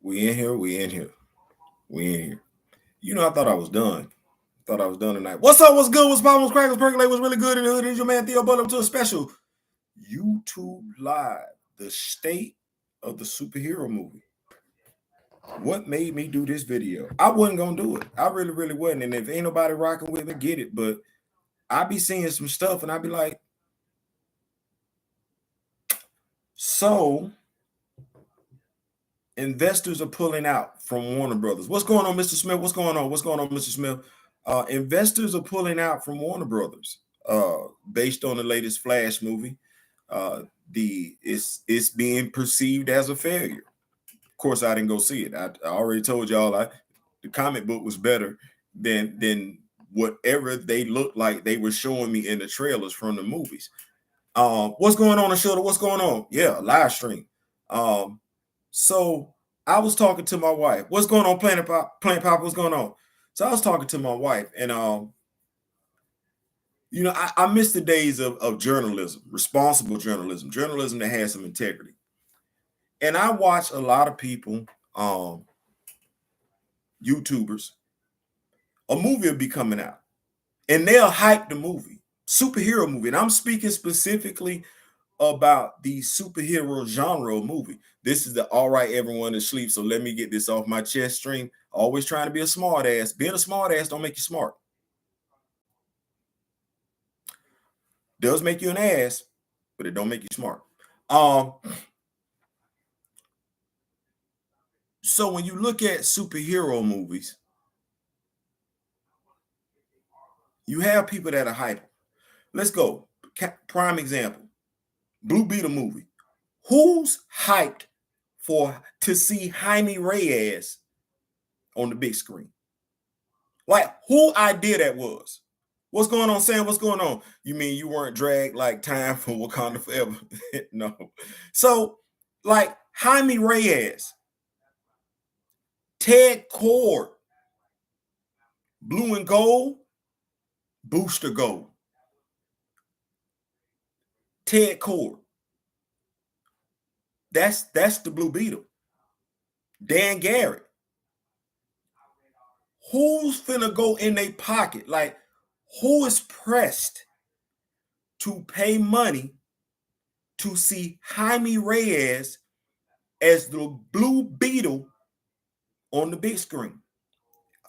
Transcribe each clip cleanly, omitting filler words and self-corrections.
We in here. We in here. We in here. I thought I was done. Thought I was done tonight. What's up? What's good? What's poppin'? What's crackin'? Percolate was really good in the hood. Here's your man Theo Butler to a special YouTube Live. The state of the superhero movie. What made me do this video? I wasn't gonna do it. I really, really wasn't. And if ain't nobody rocking with me, get it. But I be seeing some stuff and I be like, so investors are pulling out from Warner Brothers. What's going on, Mr. Smith? What's going on? What's going on, Mr. Smith? Investors are pulling out from Warner Brothers based on the latest Flash movie. It's being perceived as a failure. Of course, I didn't go see it. I already told y'all the comic book was better than whatever they looked like they were showing me in the trailers from the movies. What's going on, Ashota? What's going on? Yeah, live stream. So I was talking to my wife. What's going on, Planet Pop? What's going on? So I was talking to my wife, and I miss the days of journalism, responsible journalism that has some integrity. And I watch a lot of people, YouTubers, a movie will be coming out, and they'll hype the movie, superhero movie. And I'm speaking specifically about the superhero genre movie. This is the all right, everyone is asleep, so let me get this off my chest stream. Always trying to be a smart ass. Being a smart ass don't make you smart. Does make you an ass, but it don't make you smart. So when you look at superhero movies, you have people that are hype. Let's go. Prime example. Blue Beetle movie. Who's hyped to see Jaime Reyes on the big screen? Like, who idea that was? What's going on, Sam? What's going on? You mean you weren't dragged like time from Wakanda Forever? No. So, like, Jaime Reyes, Ted Cord, Blue and Gold, Booster Gold, Ted Cord. That's the Blue Beetle. Dan Garrett. Who's finna go in their pocket? Like, who is pressed to pay money to see Jaime Reyes as the Blue Beetle on the big screen?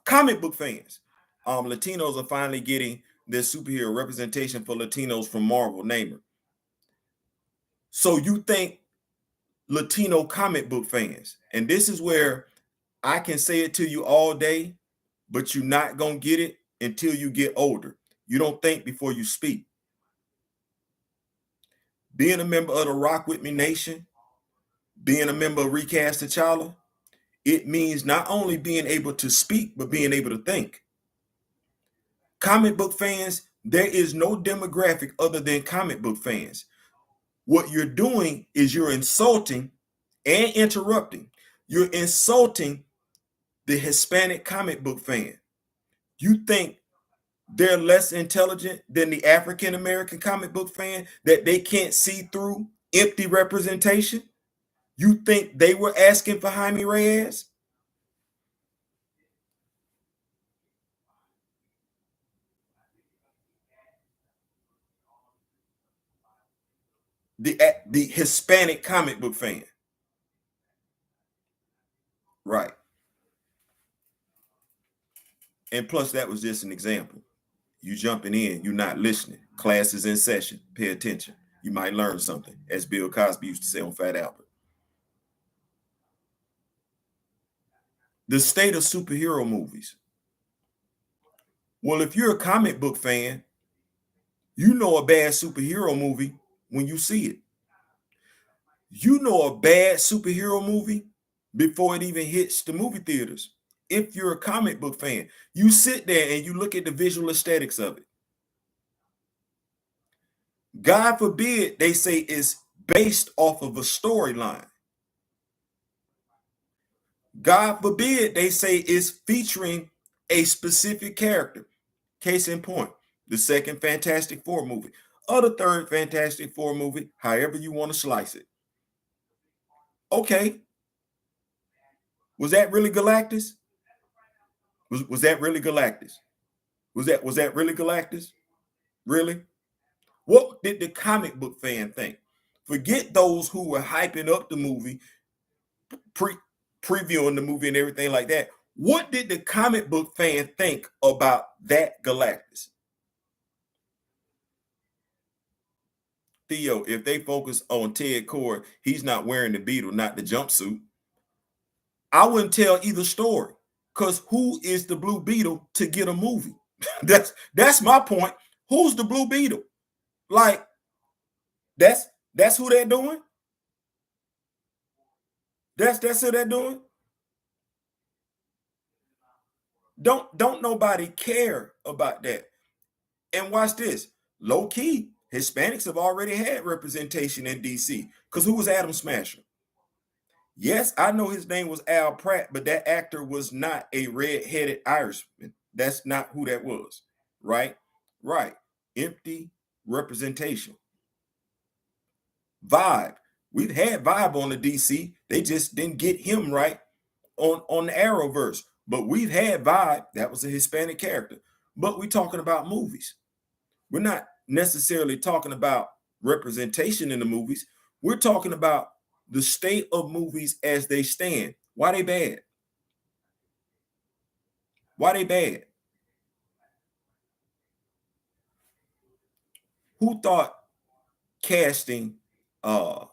Comic book fans. Latinos are finally getting their superhero representation for Latinos from Marvel, name it. So you think Latino comic book fans, and this is where I can say it to you all day, but you're not going to get it until you get older. You don't think before you speak. Being a member of the Rock With Me Nation, being a member of Recast T'Challa, it means not only being able to speak, but being able to think. Comic book fans, there is no demographic other than comic book fans. What you're doing is you're insulting and interrupting. You're insulting the Hispanic comic book fan. You think they're less intelligent than the African American comic book fan, that they can't see through empty representation? You think they were asking for Jaime Reyes? The Hispanic comic book fan. Right. And plus, that was just an example. You jumping in, you're not listening. Class is in session. Pay attention. You might learn something, as Bill Cosby used to say on Fat Albert. The state of superhero movies. Well, if you're a comic book fan, you know a bad superhero movie when you see it. You know a bad superhero movie before it even hits the movie theaters. If you're a comic book fan, you sit there and you look at the visual aesthetics of it. God forbid they say it's based off of a storyline. God forbid they say it's featuring a specific character. Case in point, the second Fantastic Four movie, or the third Fantastic Four movie, however you want to slice it. Okay. Was that really Galactus? Was that really Galactus? Was that really Galactus? Really? What did the comic book fan think? Forget those who were hyping up the movie, pre previewing the movie and everything like that. What did the comic book fan think about that Galactus? Theo, if they focus on Ted Cord, he's not wearing the beetle, not the jumpsuit. I wouldn't tell either story. Because who is the Blue Beetle to get a movie? That's my point. Who's the Blue Beetle? Like, that's who they're doing. That's who they're doing. Don't nobody care about that. And watch this. Low key, Hispanics have already had representation in DC. Because who was Adam Smasher? Yes, I know his name was Al Pratt, but that actor was not a red-headed Irishman. That's not who that was. Right? Right. Empty representation. Vibe. We've had Vibe on the DC. They just didn't get him right on the Arrowverse. But we've had Vibe. That was a Hispanic character. But we're talking about movies. We're not necessarily talking about representation in the movies. We're talking about the state of movies as they stand. Why they bad? Why they bad? Who thought casting Arnold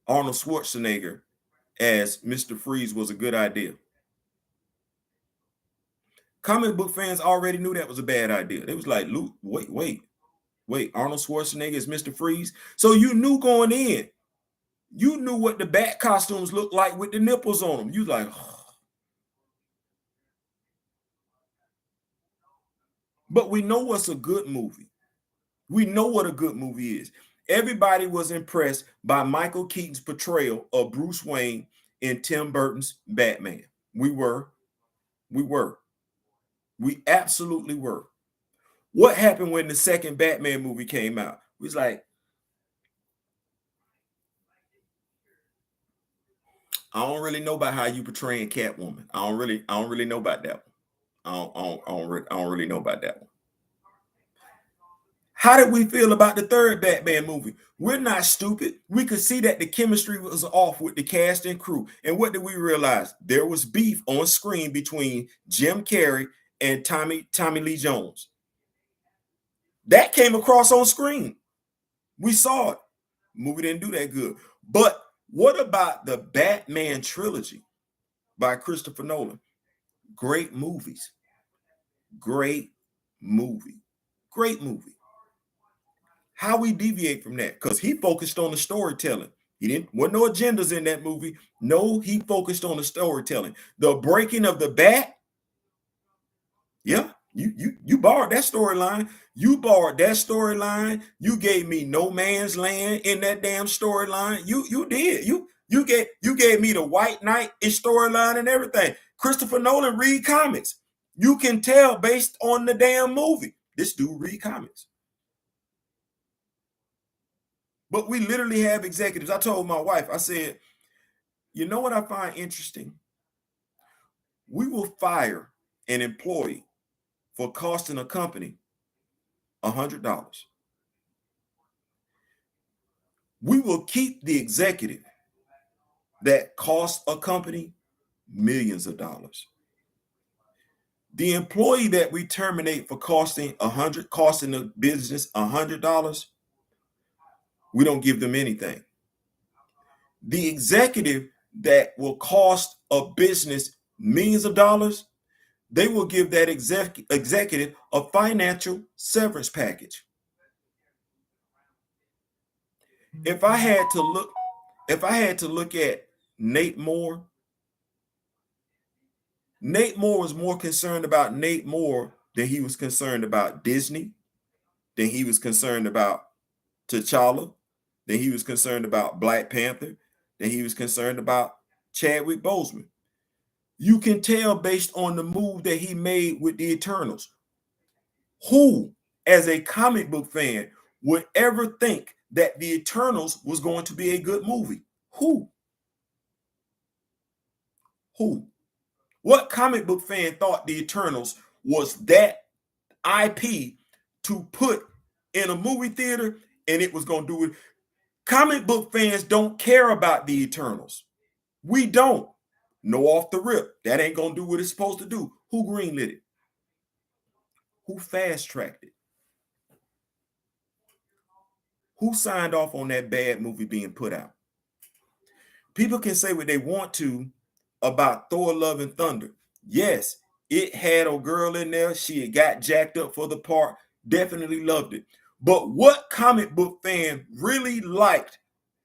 Schwarzenegger as Mr. Freeze was a good idea? Comic book fans already knew that was a bad idea. They was like, Luke, wait, Arnold Schwarzenegger is Mr. Freeze. So you knew going in, you knew what the bat costumes looked like with the nipples on them. You like, oh. But we know what's a good movie. We know what a good movie is. Everybody was impressed by Michael Keaton's portrayal of Bruce Wayne in Tim Burton's Batman. We were. We absolutely were. What happened when the second Batman movie came out? We was like, I don't really know about how you portraying Catwoman. I don't really know about that one. I don't really know about that one. How did we feel about the third Batman movie? We're not stupid. We could see that the chemistry was off with the cast and crew. And what did we realize? There was beef on screen between Jim Carrey and Tommy Lee Jones. That came across on screen. We saw it. Movie didn't do that good. But what about the Batman trilogy by Christopher Nolan? Great movies. Great movie. Great movie. How we deviate from that? Because he focused on the storytelling. He didn't want no agendas in that movie. No, he focused on the storytelling. The breaking of the bat. Yeah, you borrowed that storyline. You borrowed that storyline. You gave me No Man's Land in that damn storyline. You did. You gave me the White Knight in storyline and everything. Christopher Nolan read comics. You can tell based on the damn movie. This dude read comics. But we literally have executives. I told my wife, I said, you know what I find interesting? We will fire an employee for costing a company $100. We will keep the executive that costs a company millions of dollars. The employee that we terminate for costing the business $100, we don't give them anything. The executive that will cost a business millions of dollars, they will give that executive a financial severance package. If I had to look at Nate Moore was more concerned about Nate Moore than he was concerned about Disney, than he was concerned about T'Challa, than he was concerned about Black Panther, than he was concerned about Chadwick Boseman. You can tell based on the move that he made with the Eternals. Who, as a comic book fan, would ever think that the Eternals was going to be a good movie? Who? Who? What comic book fan thought the Eternals was that IP to put in a movie theater and it was going to do it? Comic book fans don't care about the Eternals. We don't. No, off the rip. That ain't going to do what it's supposed to do. Who greenlit it? Who fast tracked it? Who signed off on that bad movie being put out? People can say what they want to about Thor Love and Thunder. Yes, it had a girl in there. She had got jacked up for the part. Definitely loved it. But what comic book fan really liked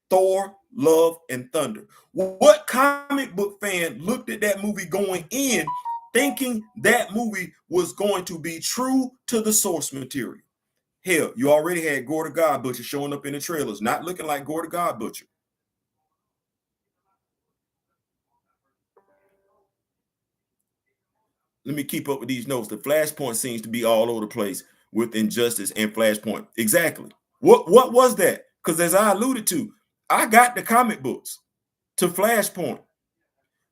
Thor, Love, and Thunder? What comic book fan looked at that movie going in thinking that movie was going to be true to the source material? Hell, you already had Gore the God Butcher showing up in the trailers, not looking like Gore the God Butcher. Let me keep up with these notes. The Flashpoint seems to be all over the place with Injustice and Flashpoint. Exactly. What was that? Because as I alluded to, I got the comic books to Flashpoint.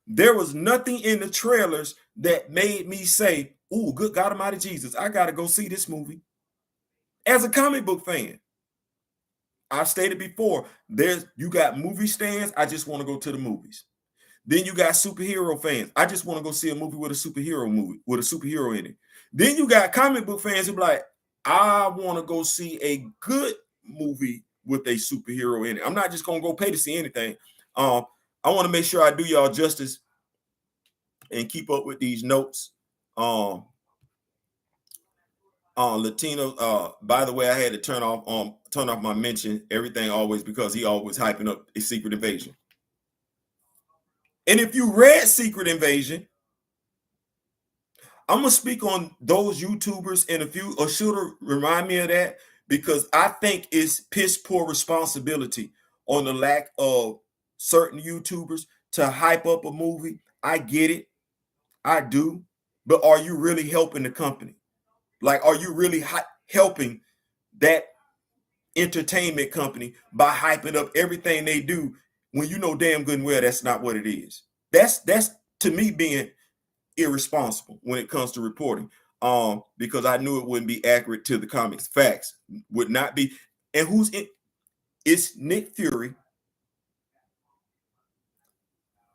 There was nothing in the trailers that made me say, "Ooh, good God Almighty Jesus, I gotta go see this movie." As a comic book fan, I've stated before, you got movie stands. I just want to go to the movies. Then you got superhero fans. I just want to go see a movie with a superhero in it. Then you got comic book fans who be like, I want to go see a good movie with a superhero in it. I'm not just gonna go pay to see anything. I want to make sure I do y'all justice and keep up with these notes. Latino. By the way, I had to turn off my mention everything always because he always hyping up a Secret Invasion. And if you read Secret Invasion, I'm gonna speak on those YouTubers and a few, or should remind me of that because I think it's piss poor responsibility on the lack of certain YouTubers to hype up a movie. I get it, I do, but are you really helping the company? Like, are you really helping that entertainment company by hyping up everything they do when you know damn good and well that's not what it is? That's to me being irresponsible when it comes to reporting. Because I knew it wouldn't be accurate to the comics. Facts would not be. And who's in? It's Nick Fury,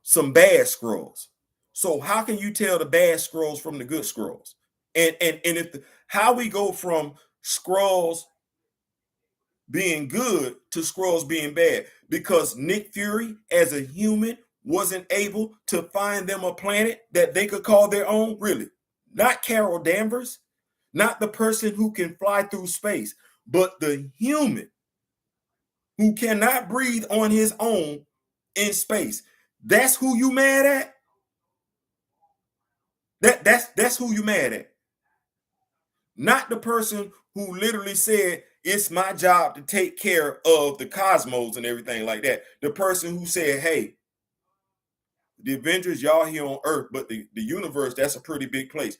some bad scrolls. So how can you tell the bad scrolls from the good scrolls? And if how we go from scrolls being good to scrolls being bad because Nick Fury as a human wasn't able to find them a planet that they could call their own? Really? Not Carol Danvers, not the person who can fly through space, but the human who cannot breathe on his own in space. That's who you mad at? That's who you mad at. Not the person who literally said, it's my job to take care of the cosmos and everything like that. The person who said, hey, the Avengers, y'all here on Earth, but the universe, that's a pretty big place.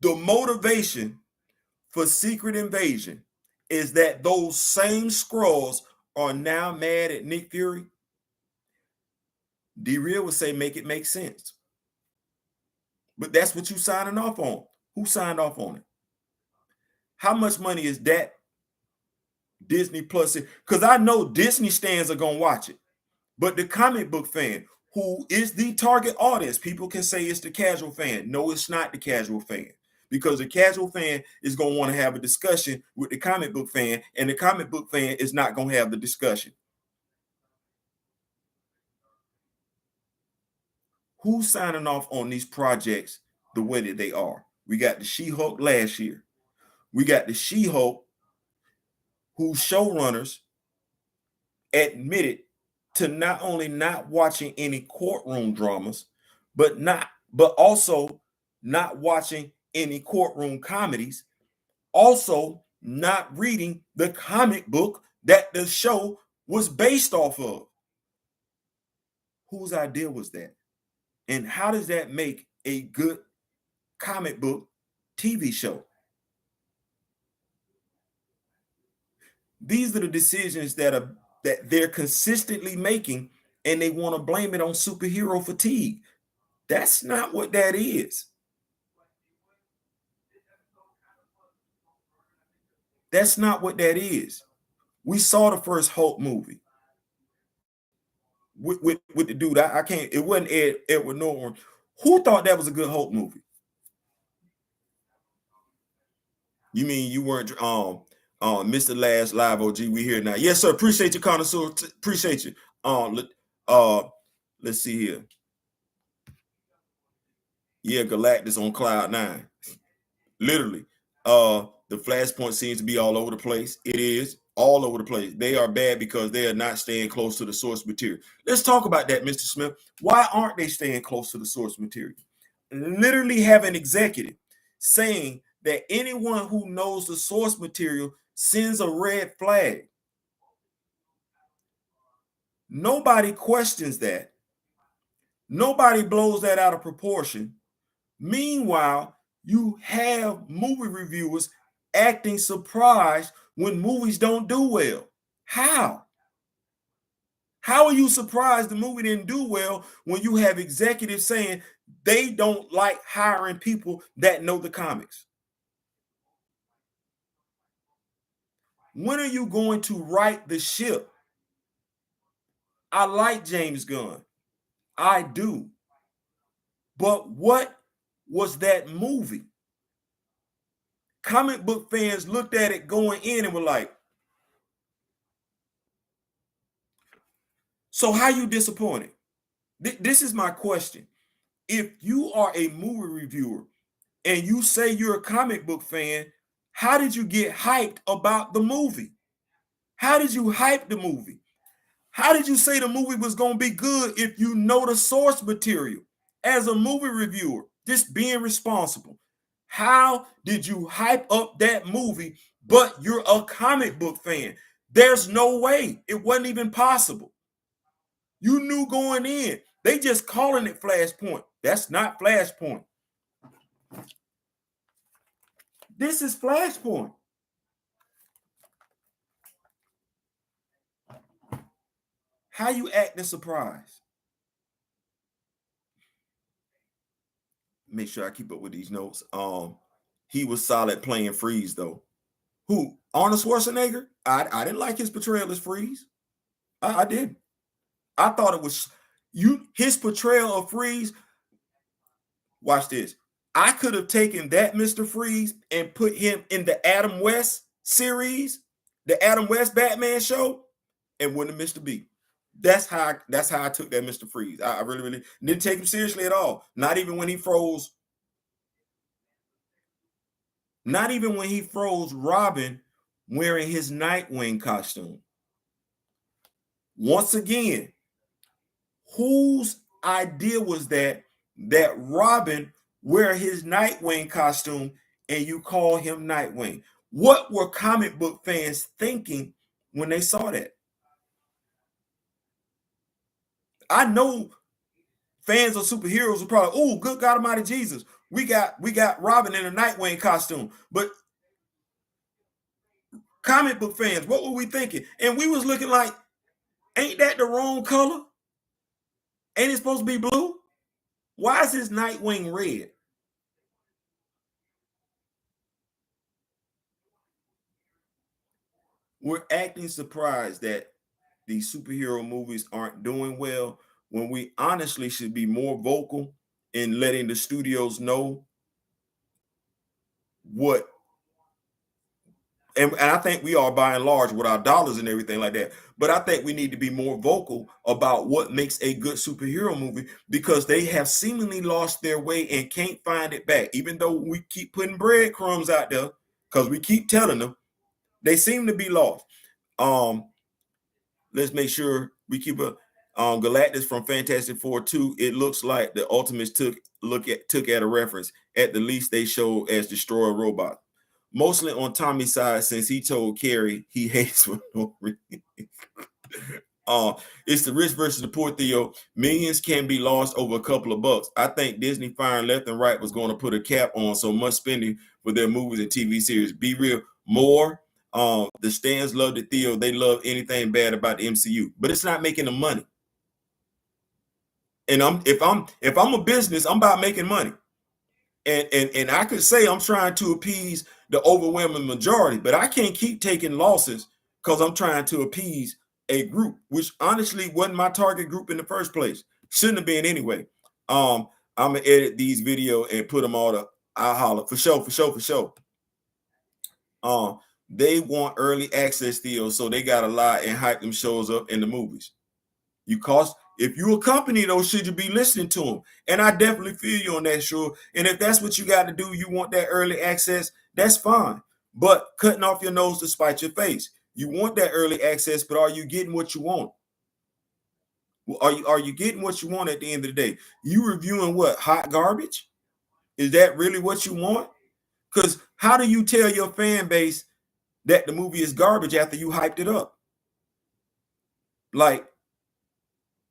The motivation for Secret Invasion is that those same Skrulls are now mad at Nick Fury. D-Real would say, make it make sense. But that's what you signing off on. Who signed off on it? How much money is that Disney Plus? Because I know Disney stands are going to watch it. But the comic book fan, who is the target audience, people can say it's the casual fan. No, it's not the casual fan. Because the casual fan is going to want to have a discussion with the comic book fan, and the comic book fan is not going to have the discussion. Who's signing off on these projects the way that they are? We got the She-Hulk last year. We got the She-Hulk whose showrunners admitted to not only not watching any courtroom dramas, but also not watching any courtroom comedies, also not reading the comic book that the show was based off of. Whose idea was that? And how does that make a good comic book TV show? These are the decisions that they're consistently making and they want to blame it on superhero fatigue. That's not what that is. That's not what that is. We saw the first Hulk movie with the dude. I can't. It wasn't Edward Norton. Who thought that was a good Hulk movie? You mean you weren't Mr. Last Live OG? We here now. Yes, sir. Appreciate you, connoisseur. Appreciate you. Uh, let's see here. Yeah, Galactus on Cloud 9. Literally. The Flashpoint seems to be all over the place. It is all over the place. They are bad because they are not staying close to the source material. Let's talk about that, Mr. Smith. Why aren't they staying close to the source material? Literally have an executive saying that anyone who knows the source material sends a red flag. Nobody questions that. Nobody blows that out of proportion. Meanwhile, you have movie reviewers acting surprised when movies don't do well. How? How are you surprised the movie didn't do well when you have executives saying they don't like hiring people that know the comics? When are you going to right the ship? I like James Gunn. I do. But what was that movie? Comic book fans looked at it going in and were like, so how you disappointed? This is my question. If you are a movie reviewer and you say you're a comic book fan, how did you get hyped about the movie? How did you hype the movie? How did you say the movie was going to be good if you know the source material? As a movie reviewer, just being responsible. How did you hype up that movie, but you're a comic book fan? There's no way. It wasn't even possible. You knew going in. They just calling it Flashpoint. That's not Flashpoint. This is Flashpoint. How you acting surprised? Make sure I keep up with these notes. He was solid playing Freeze though. Who? Arnold Schwarzenegger? I didn't like his portrayal as Freeze. I didn't. I thought it was his portrayal of Freeze. Watch this. I could have taken that Mr. Freeze and put him in the Adam West series, the Adam West Batman show, and wouldn't have missed a beat. That's how I took that Mr. Freeze. I really didn't take him seriously at all. Not even when he froze. Not even when he froze Robin wearing his Nightwing costume. Once again, whose idea was that Robin wear his Nightwing costume and you call him Nightwing? What were comic book fans thinking when they saw that? I know fans of superheroes are probably, oh, good God Almighty Jesus, we got Robin in a Nightwing costume. But comic book fans, what were we thinking? And we was looking like, ain't that the wrong color? Ain't it supposed to be blue? Why is his Nightwing red? We're acting surprised that these superhero movies aren't doing well when we honestly should be more vocal in letting the studios know what. And I think we are by and large with our dollars and everything like that. But I think we need to be more vocal about what makes a good superhero movie because they have seemingly lost their way and can't find it back. Even though we keep putting breadcrumbs out there because we keep telling them, they seem to be lost. Let's make sure we keep a Galactus from Fantastic Four 2. It looks like the Ultimates took at a reference. At the least, they show as destroy robot. Mostly on Tommy's side, since he told Carrie he hates for no reason. It's the rich versus the poor, Theo. Millions can be lost over a couple of bucks. I think Disney firing left and right was going to put a cap on so much spending for their movies and TV series. Be real, more. The stands love the Theo. They love anything bad about the MCU, but it's not making them money. And if I'm a business, I'm about making money. And I could say I'm trying to appease the overwhelming majority, but I can't keep taking losses because I'm trying to appease a group, which honestly wasn't my target group in the first place. Shouldn't have been anyway. I'm gonna edit these video and put them all up. I'll holler for sure, for sure, for sure. Um, they want early access deals, so they gotta lie and hype them shows up in the movies. You cost if you a company though, should you be listening to them? And I definitely feel you on that, sure. And if that's what you got to do, you want that early access, that's fine. But cutting off your nose to spite your face. You want that early access, but are you getting what you want? Are you getting what you want at the end of the day? You reviewing what? Hot garbage? Is that really what you want? Because how do you tell your fan base that the movie is garbage after you hyped it up? Like,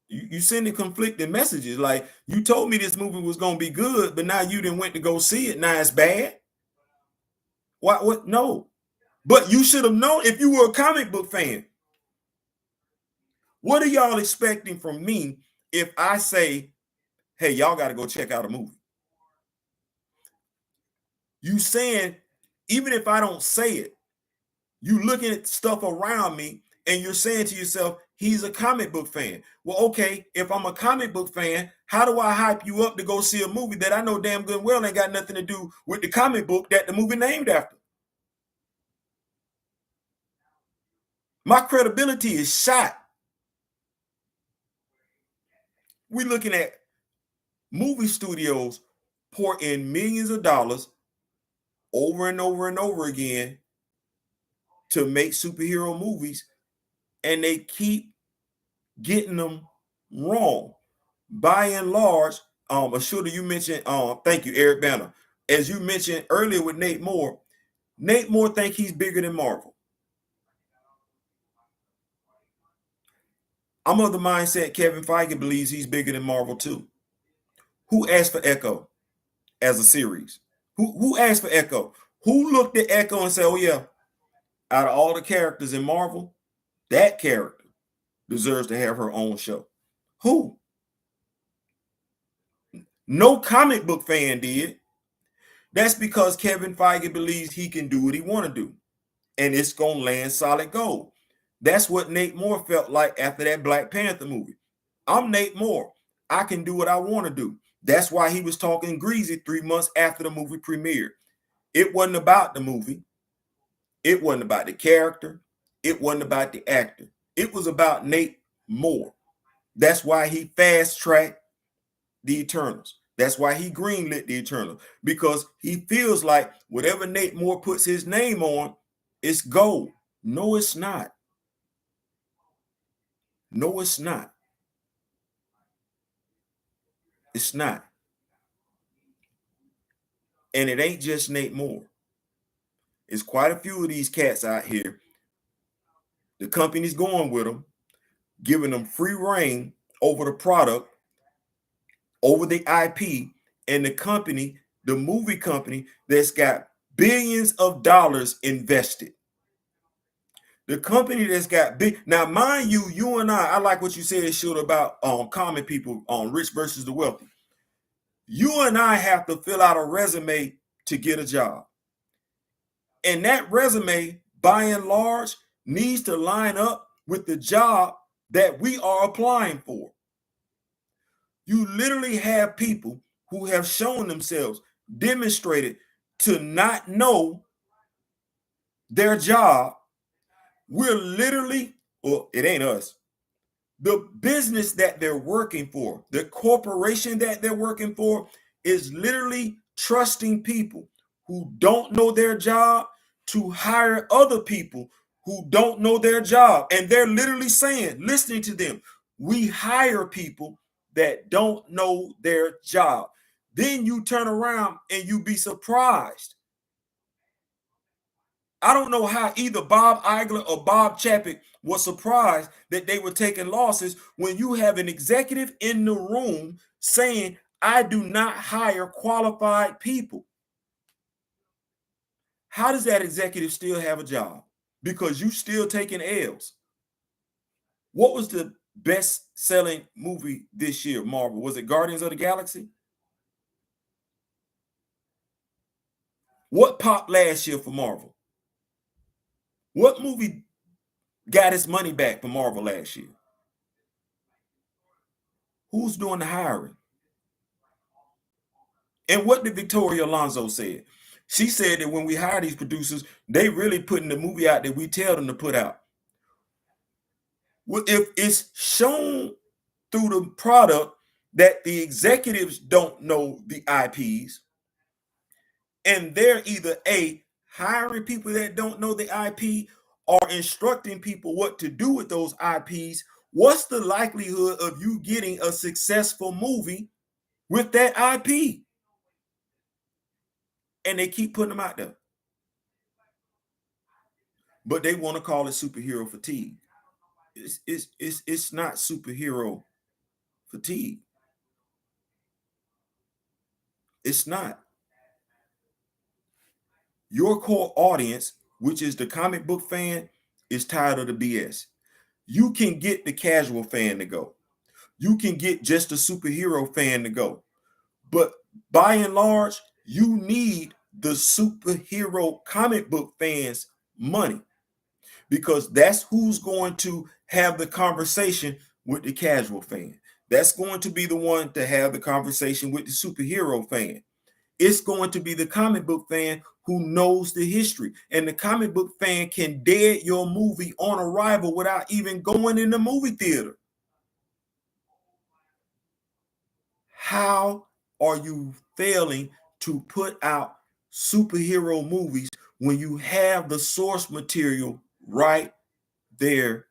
you sending conflicting messages. Like, you told me this movie was gonna be good, but now you didn't went to go see it. Now it's bad. What? No. But you should have known if you were a comic book fan. What are y'all expecting from me if I say, hey, y'all got to go check out a movie? You saying, even if I don't say it, you looking at stuff around me and you're saying to yourself, he's a comic book fan. Well, okay, if I'm a comic book fan, how do I hype you up to go see a movie that I know damn good well ain't got nothing to do with the comic book that the movie named after? My credibility is shot. We're looking at movie studios pour in millions of dollars over and over and over again to make superhero movies, and they keep getting them wrong. By and large, Ashura, you mentioned, thank you, Eric Banner. As you mentioned earlier with Nate Moore think he's bigger than Marvel. I'm of the mindset Kevin Feige believes he's bigger than Marvel too. Who asked for Echo as a series? Who asked for Echo? Who looked at Echo and said, oh yeah, out of all the characters in Marvel, that character deserves to have her own show? Who? No comic book fan did. That's because Kevin Feige believes he can do what he want to do, and it's gonna land solid gold. That's what Nate Moore felt like after that Black Panther movie. I'm Nate Moore. I can do what I want to do. That's why he was talking greasy 3 months after the movie premiered. It wasn't about the movie. It wasn't about the character. It wasn't about the actor. It was about Nate Moore. That's why he fast-tracked the Eternals. That's why he greenlit the Eternals, because he feels like whatever Nate Moore puts his name on, it's gold. No, it's not. No, it's not. It's not. And it ain't just Nate Moore. It's quite a few of these cats out here. The company's going with them, giving them free reign over the product, over the IP, and the company, the movie company that's got billions of dollars invested. The company that's got big. Now, mind you, you and I like what you said, Shoot, about common people on rich versus the wealthy. You and I have to fill out a resume to get a job. And that resume, by and large, needs to line up with the job that we are applying for. You literally have people who have shown themselves, demonstrated to not know their job. We're literally, well, it ain't us. The business that they're working for, the corporation that they're working for, is literally trusting people who don't know their job to hire other people who don't know their job. And they're literally saying, listening to them, we hire people that don't know their job. Then you turn around and you be surprised. I don't know how either Bob Iger or Bob Chapek was surprised that they were taking losses when you have an executive in the room saying, I do not hire qualified people. How does that executive still have a job? Because you still taking L's. What was the best-selling movie this year, Marvel? Was it Guardians of the Galaxy? What popped last year for Marvel? What movie got its money back for Marvel last year? Who's doing the hiring? And what did Victoria Alonso say? She said that when we hire these producers, they really putting the movie out that we tell them to put out. Well, if it's shown through the product that the executives don't know the IPs, and they're either A, hiring people that don't know the IP or instructing people what to do with those IPs, what's the likelihood of you getting a successful movie with that IP? And they keep putting them out there. But they want to call it superhero fatigue. It's not superhero fatigue. It's not. Your core audience, which is the comic book fan, is tired of the BS. You can get the casual fan to go. You can get just a superhero fan to go. But by and large, you need the superhero comic book fans' money, because that's who's going to have the conversation with the casual fan. That's going to be the one to have the conversation with the superhero fan. It's going to be the comic book fan who knows the history. And the comic book fan can dead your movie on arrival without even going in the movie theater. How are you failing to put out superhero movies when you have the source material right there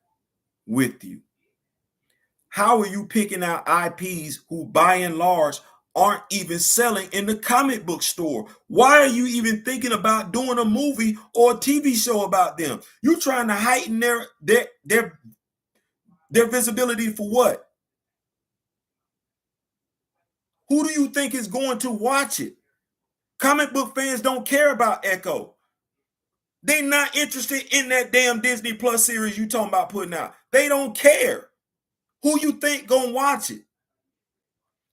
with you? How are you picking out IPs who by and large aren't even selling in the comic book store? Why are you even thinking about doing a movie or a TV show about them? You're trying to heighten their visibility for what? Who do you think is going to watch it? Comic book fans don't care about Echo. They're not interested in that damn Disney Plus series you talking about putting out. They don't care. Who you think gonna watch it?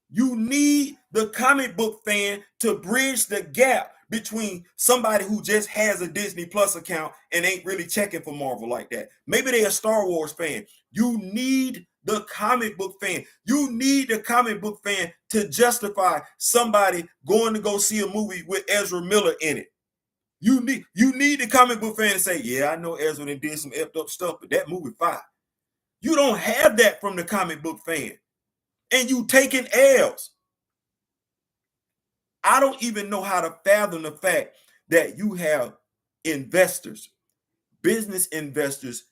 You need the comic book fan to bridge the gap between somebody who just has a Disney Plus account and ain't really checking for Marvel like that. Maybe they're a Star Wars fan. You need the comic book fan. You need the comic book fan to justify somebody going to go see a movie with Ezra Miller in it. You need the comic book fan to say, yeah, I know Ezra did some effed up stuff, but that movie fire. You don't have that from the comic book fan. And you taking L's. I don't even know how to fathom the fact that you have investors, business investors,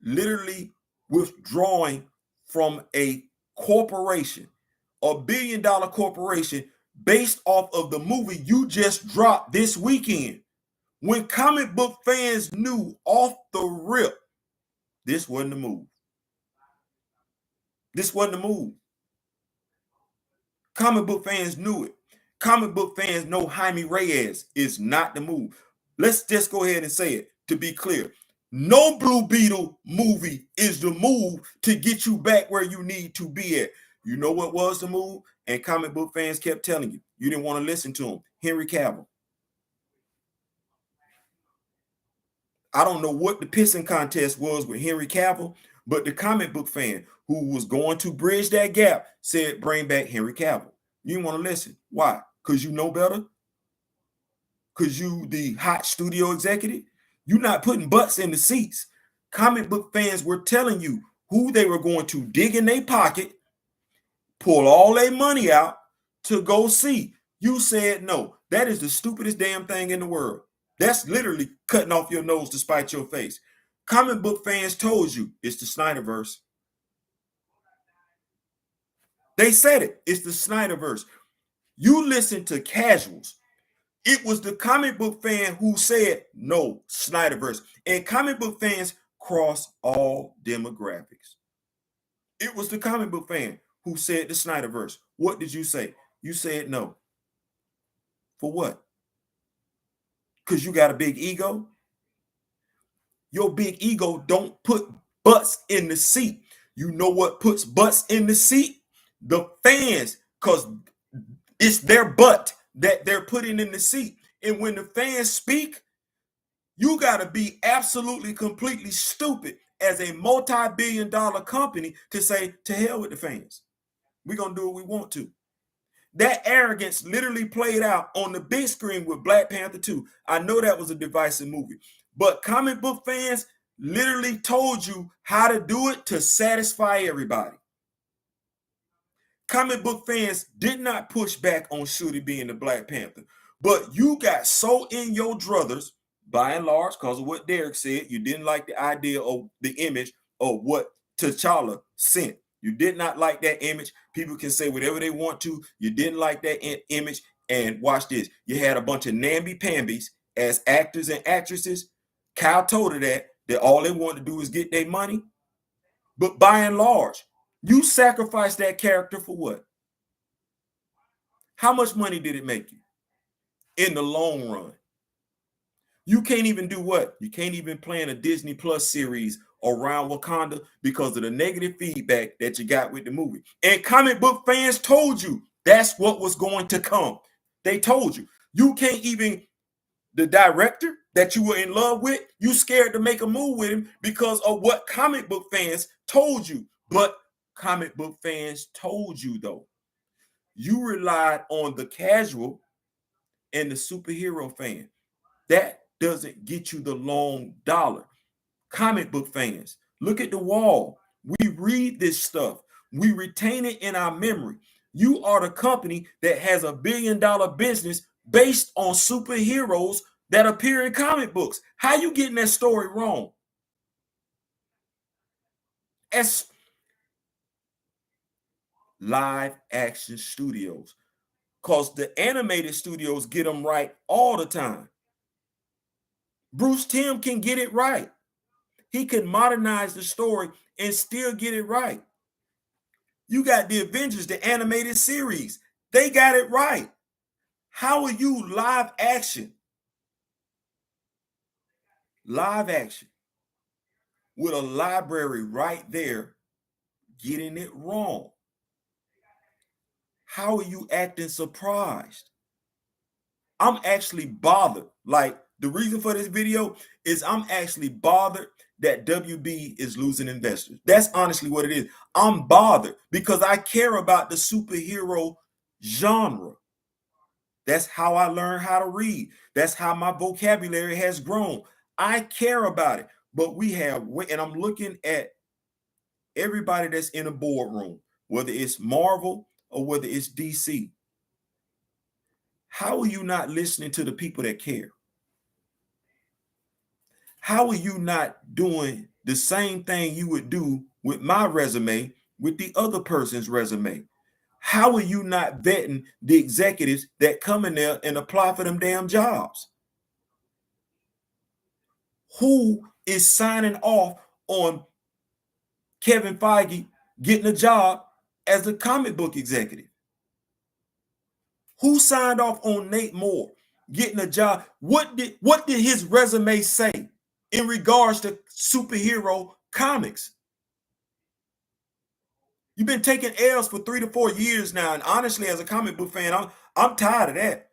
literally withdrawing from a corporation, a billion-dollar corporation, based off of the movie you just dropped this weekend. When comic book fans knew off the rip, this wasn't the move. This wasn't the move. Comic book fans knew it. Comic book fans know Jaime Reyes is not the move. Let's just go ahead and say it to be clear. No Blue Beetle movie is the move to get you back where you need to be at. You know what was the move? And comic book fans kept telling you. You didn't want to listen to him. Henry Cavill. I don't know what the pissing contest was with Henry Cavill, but the comic book fan who was going to bridge that gap said, bring back Henry Cavill. You didn't want to listen. Why? Because you know better? Because you the hot studio executive? You're not putting butts in the seats. Comic book fans were telling you who they were going to dig in their pocket, pull all their money out to go see. You said no. That is the stupidest damn thing in the world. That's literally cutting off your nose to spite your face. Comic book fans told you it's the Snyderverse. They said it. It's the Snyderverse. You listen to casuals. It was the comic book fan who said no, Snyderverse. And comic book fans cross all demographics. It was the comic book fan who said the Snyderverse. What did you say? You said no. For what? Because you got a big ego? Your big ego don't put butts in the seat. You know what puts butts in the seat? The fans, because it's their butt that they're putting in the seat. And when the fans speak, you got to be absolutely, completely stupid as a multi-billion-dollar company to say, to hell with the fans. We're going to do what we want to. That arrogance literally played out on the big screen with Black Panther 2. I know that was a divisive movie, but comic book fans literally told you how to do it to satisfy everybody. Comic book fans did not push back on Shuri being the Black Panther, but you got so in your druthers, by and large, because of what Derek said, you didn't like the idea of the image of what T'Challa sent. You did not like that image. People can say whatever they want to. You didn't like that image. And watch this. You had a bunch of namby-pambies as actors and actresses. Kyle told her that all they want to do is get their money. But by and large, you sacrificed that character for what? How much money did it make you in the long run? You can't even do what? You can't even plan a Disney Plus series around Wakanda because of the negative feedback that you got with the movie. And comic book fans told you that's what was going to come. They told you. You can't even, the director that you were in love with, you scared to make a move with him because of what comic book fans told you. But comic book fans told you, though. You relied on the casual and the superhero fan. That doesn't get you the long dollar. Comic book fans, look at the wall. We read this stuff. We retain it in our memory. You are the company that has $1 billion business based on superheroes that appear in comic books. How you getting that story wrong? As live action studios, because the animated studios get them right all the time. Bruce Timm can get it right. He can modernize the story and still get it right. You got the Avengers, the animated series. They got it right. How are you live action? Live action with a library right there getting it wrong? How are you acting surprised? I'm actually bothered. Like, the reason for this video is I'm actually bothered that WB is losing investors. That's honestly what it is. I'm bothered because I care about the superhero genre. That's how I learned how to read. That's how my vocabulary has grown. I care about it. But we have, and I'm looking at everybody that's in a boardroom, whether it's Marvel or whether it's DC. How are you not listening to the people that care? How are you not doing the same thing you would do with my resume with the other person's resume? How are you not vetting the executives that come in there and apply for them damn jobs? Who is signing off on Kevin Feige getting a job as a comic book executive? Who signed off on Nate Moore getting a job? What did his resume say in regards to superhero comics? You've been taking L's for 3 to 4 years now, and honestly, as a comic book fan, I'm tired of that.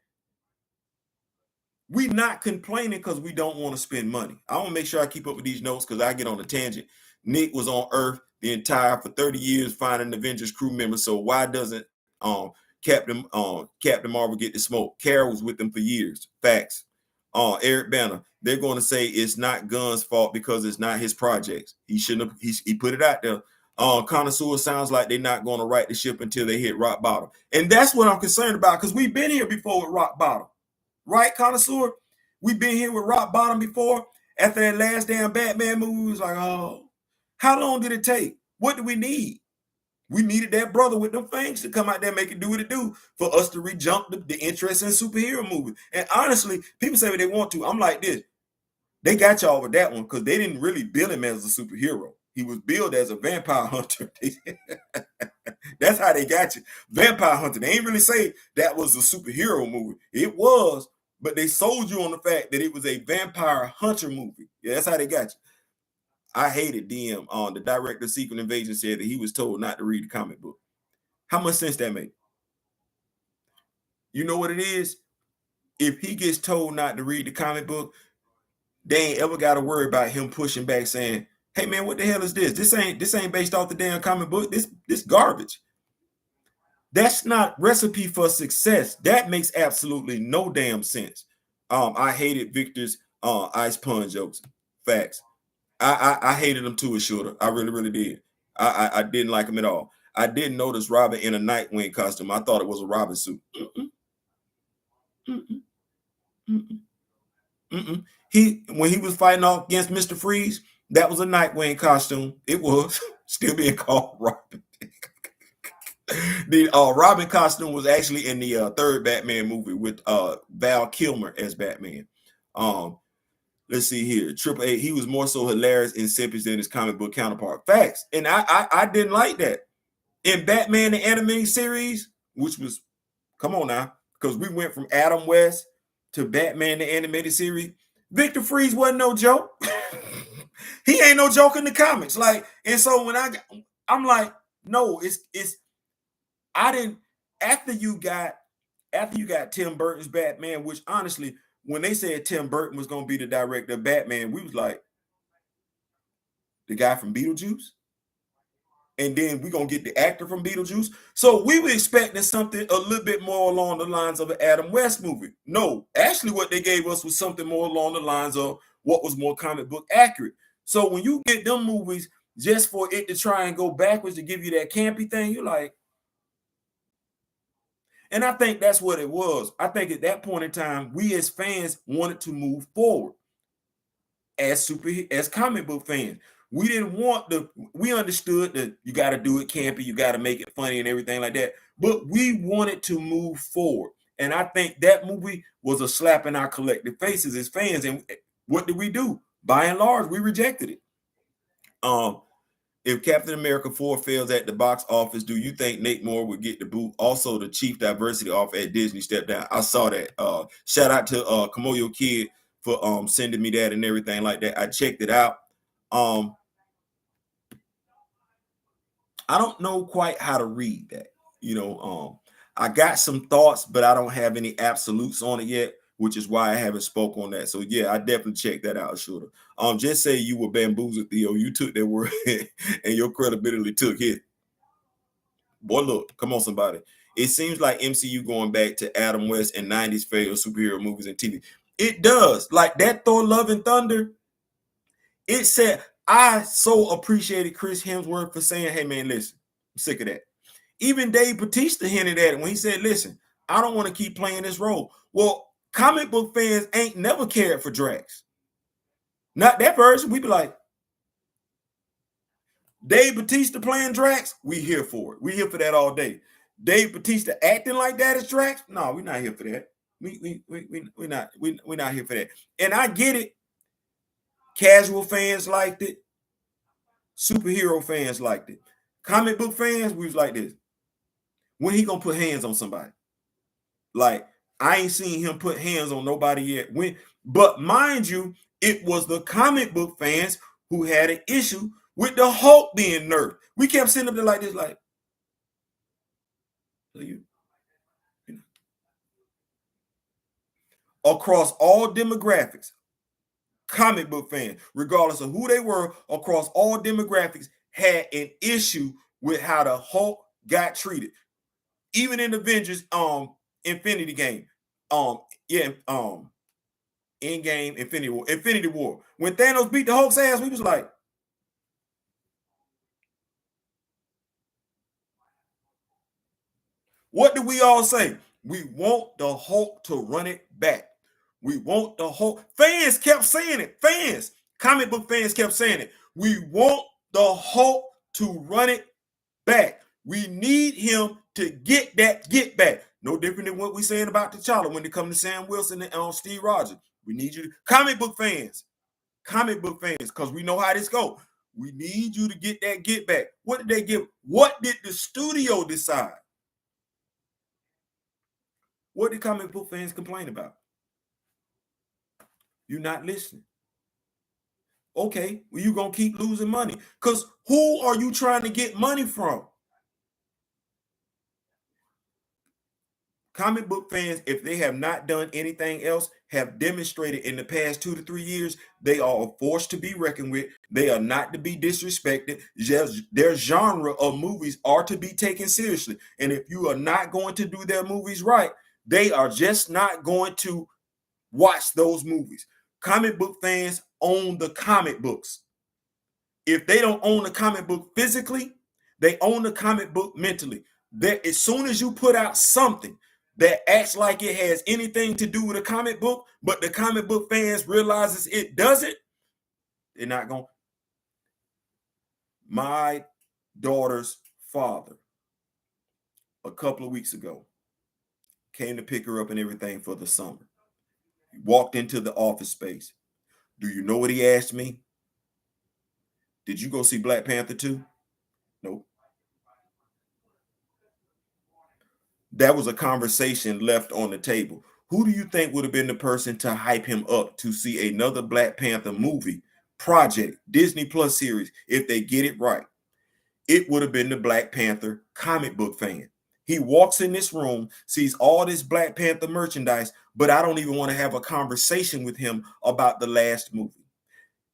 We not complaining because we don't want to spend money. I want to make sure I keep up with these notes because I get on a tangent. Nick was on Earth the entire for 30 years finding Avengers crew members. So why doesn't Captain Marvel get the smoke? Carol was with them for years. Facts. Eric Banner, they're going to say it's not Gunn's fault because it's not his projects. He shouldn't have. He put it out there. Connoisseur sounds like they're not going to right the ship until they hit rock bottom, and that's what I'm concerned about because we've been here before with rock bottom. Right, Connoisseur? We've been here with rock bottom before. After that last damn Batman movie, we was like, oh, how long did it take? What do we need? We needed that brother with them fangs to come out there and make it do what it do for us to re-jump the interest in superhero movies. And honestly, people say what they want to. I'm like this. They got y'all with that one because they didn't really bill him as a superhero. He was billed as a vampire hunter. That's how they got you. Vampire hunter. They ain't really say that was a superhero movie. It was, but they sold you on the fact that it was a vampire hunter movie. Yeah, that's how they got you. I hated DM. The director of Secret Invasion said that he was told not to read the comic book. How much sense that make? You know what it is? If he gets told not to read the comic book, they ain't ever got to worry about him pushing back saying, "Hey man, what the hell is this? This ain't based off the damn comic book. This garbage." That's not recipe for success. That makes absolutely no damn sense. I hated Victor's ice pun jokes. Facts. I hated him too, as shorter. I really, really did. I didn't like him at all. I didn't notice Robin in a Nightwing costume. I thought it was a Robin suit. Mm-mm, mm-mm, mm-mm. When he was fighting off against Mr. Freeze, that was a Nightwing costume. It was still being called Robin. The Robin costume was actually in the third Batman movie with Val Kilmer as Batman. Let's see here. Triple A, he was more so hilarious and simple than his comic book counterpart. Facts. And I didn't like that. In Batman the animated series, which was, come on now, because we went from Adam West to Batman the animated series. Victor Freeze wasn't no joke. He ain't no joke in the comics. Like, and so when I'm like, no, it's I didn't after you got Tim Burton's Batman, which honestly, when they said Tim Burton was gonna be the director of Batman, we was like, the guy from Beetlejuice, and then we're gonna get the actor from Beetlejuice. So we were expecting something a little bit more along the lines of an Adam West movie. No, actually, what they gave us was something more along the lines of what was more comic book accurate. So when you get them movies just for it to try and go backwards to give you that campy thing, you're like, and I think that's what it was. I think at that point in time, we as fans wanted to move forward as comic book fans. We didn't want we understood that you got to do it campy, you got to make it funny and everything like that. But we wanted to move forward. And I think that movie was a slap in our collective faces as fans. And what did we do? By and large, we rejected it. If Captain America 4 fails at the box office, do you think Nate Moore would get the boot? Also, the chief diversity offer at Disney stepped down. I saw that. Shout out to Kamoyo Kid for sending me that and everything like that. I checked it out. I don't know quite how to read that. I got some thoughts, but I don't have any absolutes on it yet, which is why I haven't spoke on that. So yeah, I definitely check that out, Shooter. Just say you were bamboozled, Theo. You took that word and your credibility took hit. Boy, look, come on, somebody. It seems like MCU going back to Adam West and 90s favorite superhero movies and TV. It does. Like that Thor Love and Thunder, it said, I so appreciated Chris Hemsworth for saying, hey man, listen, I'm sick of that. Even Dave Bautista hinted at it when he said, listen, I don't want to keep playing this role. Well, comic book fans ain't never cared for Drax. Not that version. We be like, Dave Bautista playing Drax, we here for it. We here for that all day. Dave Bautista acting like that as Drax? No, we're not here for that. We're not here for that. And I get it. Casual fans liked it. Superhero fans liked it. Comic book fans, we was like this. When he gonna put hands on somebody? Like, I ain't seen him put hands on nobody yet. But mind you, it was the comic book fans who had an issue with the Hulk being nerfed. We kept sitting up there like this, like, so you know. Across all demographics, comic book fans, regardless of who they were, across all demographics, had an issue with how the Hulk got treated. Even in Avengers, Infinity Game, Endgame, Infinity War. When Thanos beat the Hulk's ass, we was like, what did we all say? We want the Hulk to run it back. We want the Hulk. Fans kept saying it. Fans, comic book fans kept saying it. We want the Hulk to run it back. We need him to get that get back. No different than what we saying about T'Challa when it comes to Sam Wilson and Steve Rogers. We need you, comic book fans, because we know how this go. We need you to get that get back. What did they give? What did the studio decide? What did comic book fans complain about? You're not listening. Okay, well, you gonna keep losing money. Because who are you trying to get money from? Comic book fans, if they have not done anything else, have demonstrated in the past 2 to 3 years, they are a force to be reckoned with. They are not to be disrespected. Just their genre of movies are to be taken seriously. And if you are not going to do their movies right, they are just not going to watch those movies. Comic book fans own the comic books. If they don't own the comic book physically, they own the comic book mentally. That as soon as you put out something that acts like it has anything to do with a comic book, but the comic book fans realizes it doesn't, they're not going. My daughter's father, a couple of weeks ago, came to pick her up and everything for the summer. He walked into the office space. Do you know what he asked me? Did you go see Black Panther 2? Nope. That was a conversation left on the table. Who do you think would have been the person to hype him up to see another Black Panther movie, project, Disney Plus series, if they get it right? It would have been the Black Panther comic book fan. He walks in this room, sees all this Black Panther merchandise, but I don't even want to have a conversation with him about the last movie.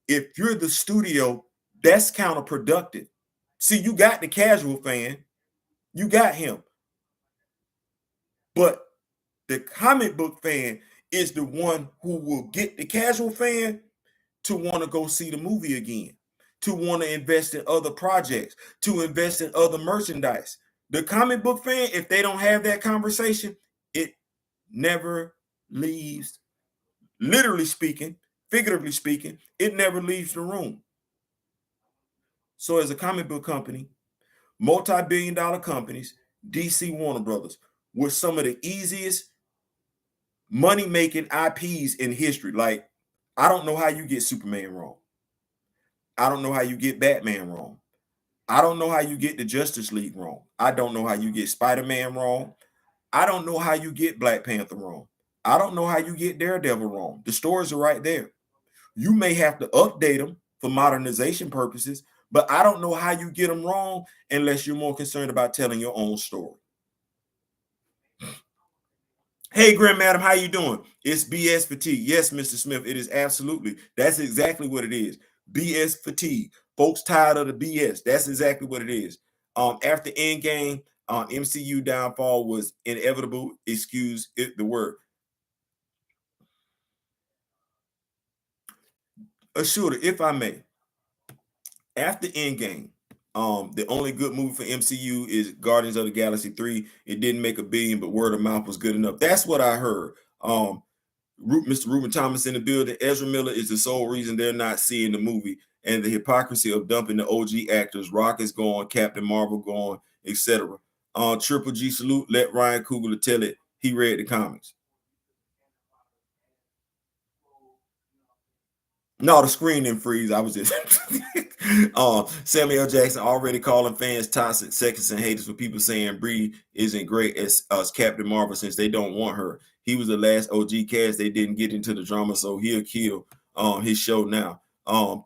If you're the studio, that's counterproductive. See, you got the casual fan, you got him, but the comic book fan is the one who will get the casual fan to want to go see the movie again, to want to invest in other projects, to invest in other merchandise. The comic book fan, if they don't have that conversation, it never leaves, literally speaking, figuratively speaking, it never leaves the room. So, as a comic book company, multi-billion-dollar companies, DC Warner Brothers, were some of the easiest money making IPs in history. Like, I don't know how you get Superman wrong. I don't know how you get Batman wrong. I don't know how you get the Justice League wrong. I don't know how you get Spider-Man wrong. I don't know how you get Black Panther wrong. I don't know how you get Daredevil wrong. The stories are right there. You may have to update them for modernization purposes, but I don't know how you get them wrong unless you're more concerned about telling your own story. Hey, Grand Madam, how you doing? It's BS fatigue. Yes, Mr. Smith, it is absolutely. That's exactly what it is. BS fatigue. Folks tired of the BS. That's exactly what it is. After Endgame, MCU downfall was inevitable. Excuse it, the word. A shooter, if I may. After Endgame, the only good movie for MCU is Guardians of the Galaxy 3. It didn't make a billion, but word of mouth was good enough. That's what I heard. Mr. Ruben Thomas in the building. Ezra Miller is the sole reason they're not seeing the movie, and the hypocrisy of dumping the OG actors. Rock is gone, Captain Marvel gone, etc. Triple G salute. Let Ryan Coogler tell it. He read the comics. No, the screen didn't freeze. I was just Samuel L. Jackson already calling fans toxic, sexist, and haters for people saying Brie isn't great as Captain Marvel since they don't want her. He was the last OG cast. They didn't get into the drama, so he'll kill his show now.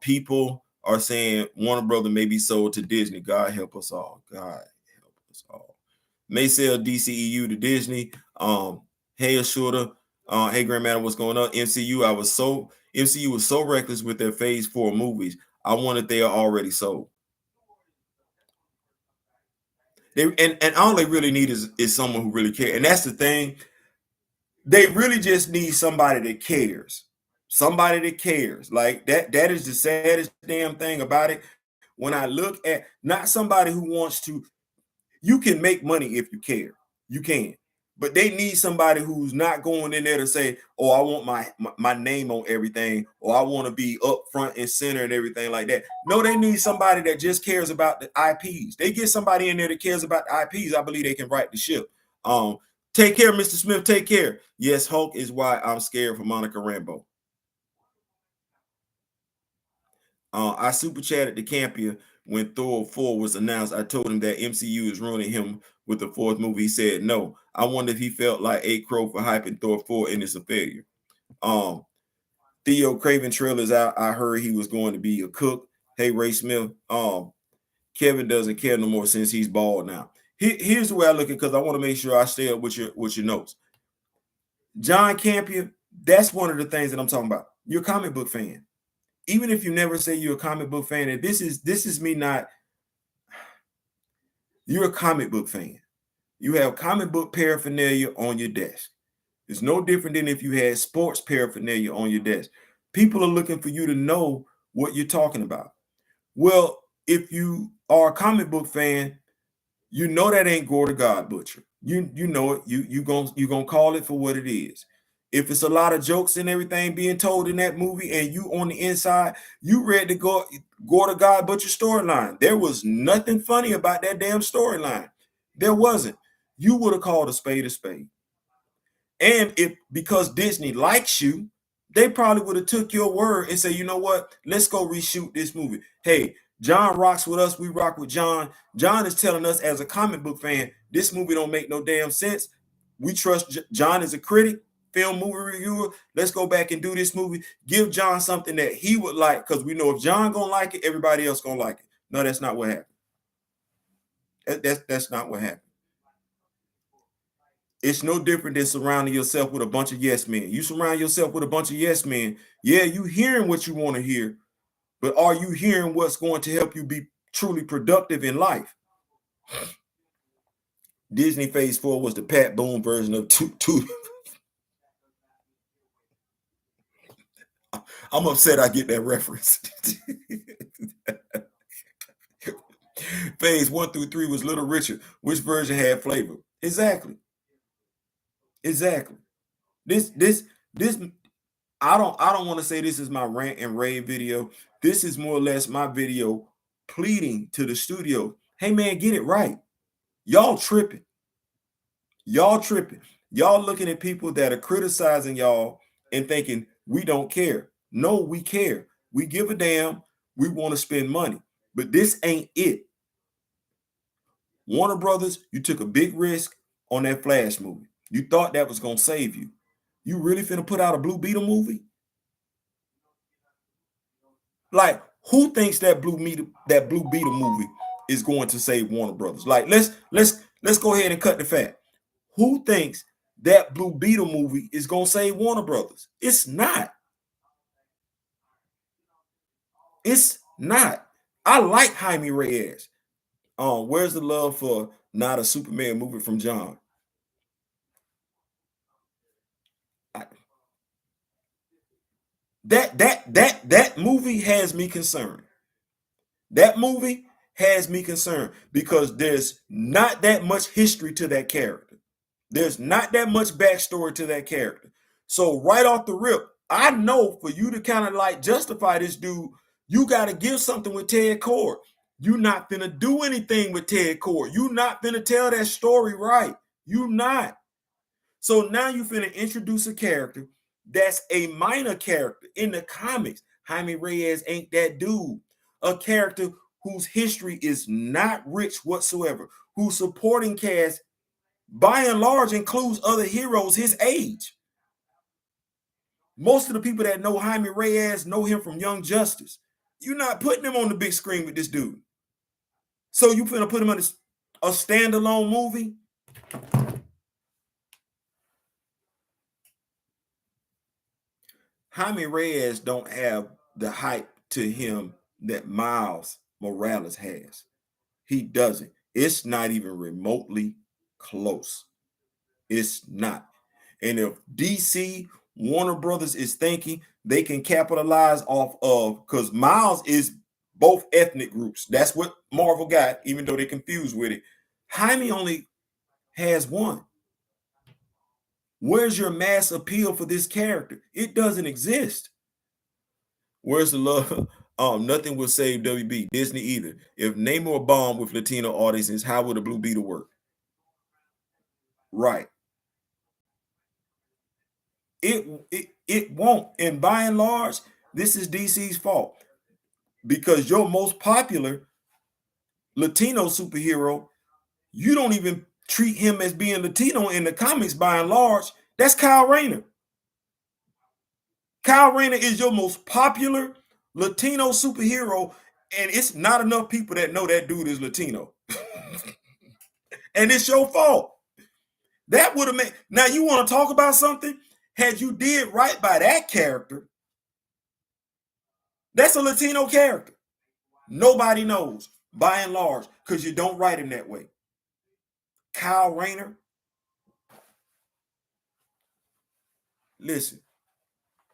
People are saying Warner Brother may be sold to Disney. God help us all. God help us all. May sell DCEU to Disney. Hey, Shorter. Hey, Grandmaster, what's going on? MCU was so reckless with their Phase 4 movies. I wanted they are already sold. And all they really need is someone who really cares. And that's the thing. They really just need somebody that cares. Somebody that cares. Like that is the saddest damn thing about it. When I look at not somebody who wants to, you can make money if you care. You can. But they need somebody who's not going in there to say, "Oh, I want my name on everything," or "I want to be up front and center and everything like that." No, they need somebody that just cares about the IPs. They get somebody in there that cares about the IPs. I believe they can right the ship. Um, Take care, Mr. Smith. Take care. Yes, Hulk is why I'm scared for Monica Rambeau. I super chatted to Campia when Thor 4 was announced. I told him that MCU is ruining him with the fourth movie. He said no. I wonder if he felt like A Crow for hyping Thor 4 and it's a failure. Um, Theo Craven trailers out. I heard he was going to be a cook. Hey, Ray Smith. Kevin doesn't care no more since he's bald now. Here's the way I look at it, because I want to make sure I stay up with your notes. John Campion, that's one of the things that I'm talking about. You're a comic book fan. Even if you never say you're a comic book fan, and this is me not, you're a comic book fan. You have comic book paraphernalia on your desk. It's no different than if you had sports paraphernalia on your desk. People are looking for you to know what you're talking about. Well, if you are a comic book fan, you know that ain't Gore the God Butcher. You know it. You gonna call it for what it is. If it's a lot of jokes and everything being told in that movie, and you on the inside, you read the Gore the God Butcher storyline. There was nothing funny about that damn storyline. There wasn't. You would have called a spade a spade. And if because Disney likes you, they probably would have took your word and say, you know what, let's go reshoot this movie. Hey, John rocks with us, we rock with John. John is telling us as a comic book fan, this movie don't make no damn sense. We trust John as a critic, film movie reviewer. Let's go back and do this movie. Give John something that he would like, because we know if John gonna like it, everybody else gonna like it. No, that's not what happened. That's not what happened. It's no different than surrounding yourself with a bunch of yes men. You surround yourself with a bunch of yes men. Yeah, you hearing what you want to hear, but are you hearing what's going to help you be truly productive in life? Disney Phase 4 was the Pat Boone version of two. I'm upset I get that reference. Phase 1 through 3 was Little Richard. Which version had flavor? Exactly. This I don't want to say this is my rant and rave video. This is more or less my video pleading to the studio. Hey man, get it right. Y'all tripping. Y'all tripping. Y'all looking at people that are criticizing y'all and thinking we don't care. No, we care. We give a damn. We want to spend money. But this ain't it. Warner Brothers, you took a big risk on that Flash movie. You thought that was gonna save you. You really finna put out a Blue Beetle movie? Like, who thinks that Blue Beetle movie is going to save Warner Brothers? Like, let's go ahead and cut the fat. Who thinks that Blue Beetle movie is gonna save Warner Brothers? It's not. It's not. I like Jaime Reyes. Where's the love for not a Superman movie from John? That movie has me concerned. That movie has me concerned because there's not that much history to that character. There's not that much backstory to that character. So right off the rip, I know for you to kind of like justify this dude, you got to give something with Ted Cord. You not finna do anything with Ted Cord. You not finna tell that story right. You not. So now you finna introduce a character that's a minor character in the comics. Jaime Reyes ain't that dude. A character whose history is not rich whatsoever, whose supporting cast by and large includes other heroes his age. Most of the people that know Jaime Reyes know him from Young Justice. You're not putting him on the big screen with this dude. So you finna put him in a standalone movie? Jaime Reyes don't have the hype to him that Miles Morales has. He doesn't. It's not even remotely close. It's not. And if DC Warner Brothers is thinking they can capitalize off of, because Miles is both ethnic groups. That's what Marvel got, even though they're confused with it. Jaime only has one. Where's your mass appeal for this character? It doesn't exist. Where's the love? Nothing will save WB, Disney either. If Namor bombed with Latino audiences, how would a Blue Beetle work? Right. It won't. And by and large, this is DC's fault. Because your most popular Latino superhero, you don't even treat him as being Latino in the comics by and large. That's Kyle Rayner. Kyle Rayner is your most popular Latino superhero, and it's not enough people that know that dude is Latino. And it's your fault. That would have made. Now you want to talk about something? Had you did right by that character, that's a Latino character. Nobody knows, by and large, because you don't write him that way. Kyle Rayner, listen,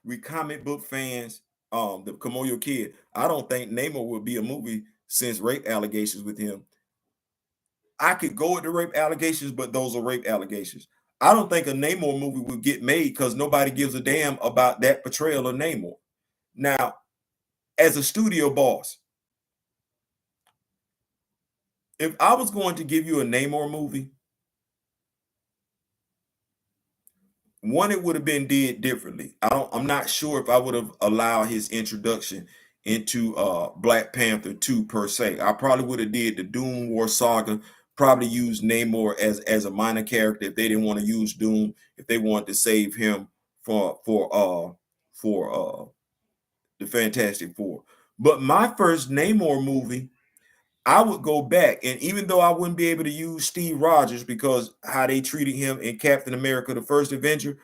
we comic book fans, the Kamoyo Kid, I don't think Namor will be a movie since rape allegations with him. I could go with the rape allegations, but those are rape allegations. I don't think a Namor movie would get made because nobody gives a damn about that portrayal of Namor. Now, as a studio boss, if I was going to give you a Namor movie, one, it would have been did differently. I'm not sure if I would have allowed his introduction into Black Panther 2 per se. I probably would have did the Doom War saga, probably used Namor as a minor character if they didn't want to use Doom, if they wanted to save him for the Fantastic Four. But my first Namor movie, I would go back, and even though I wouldn't be able to use Steve Rogers because how they treated him in Captain America: The First Avenger,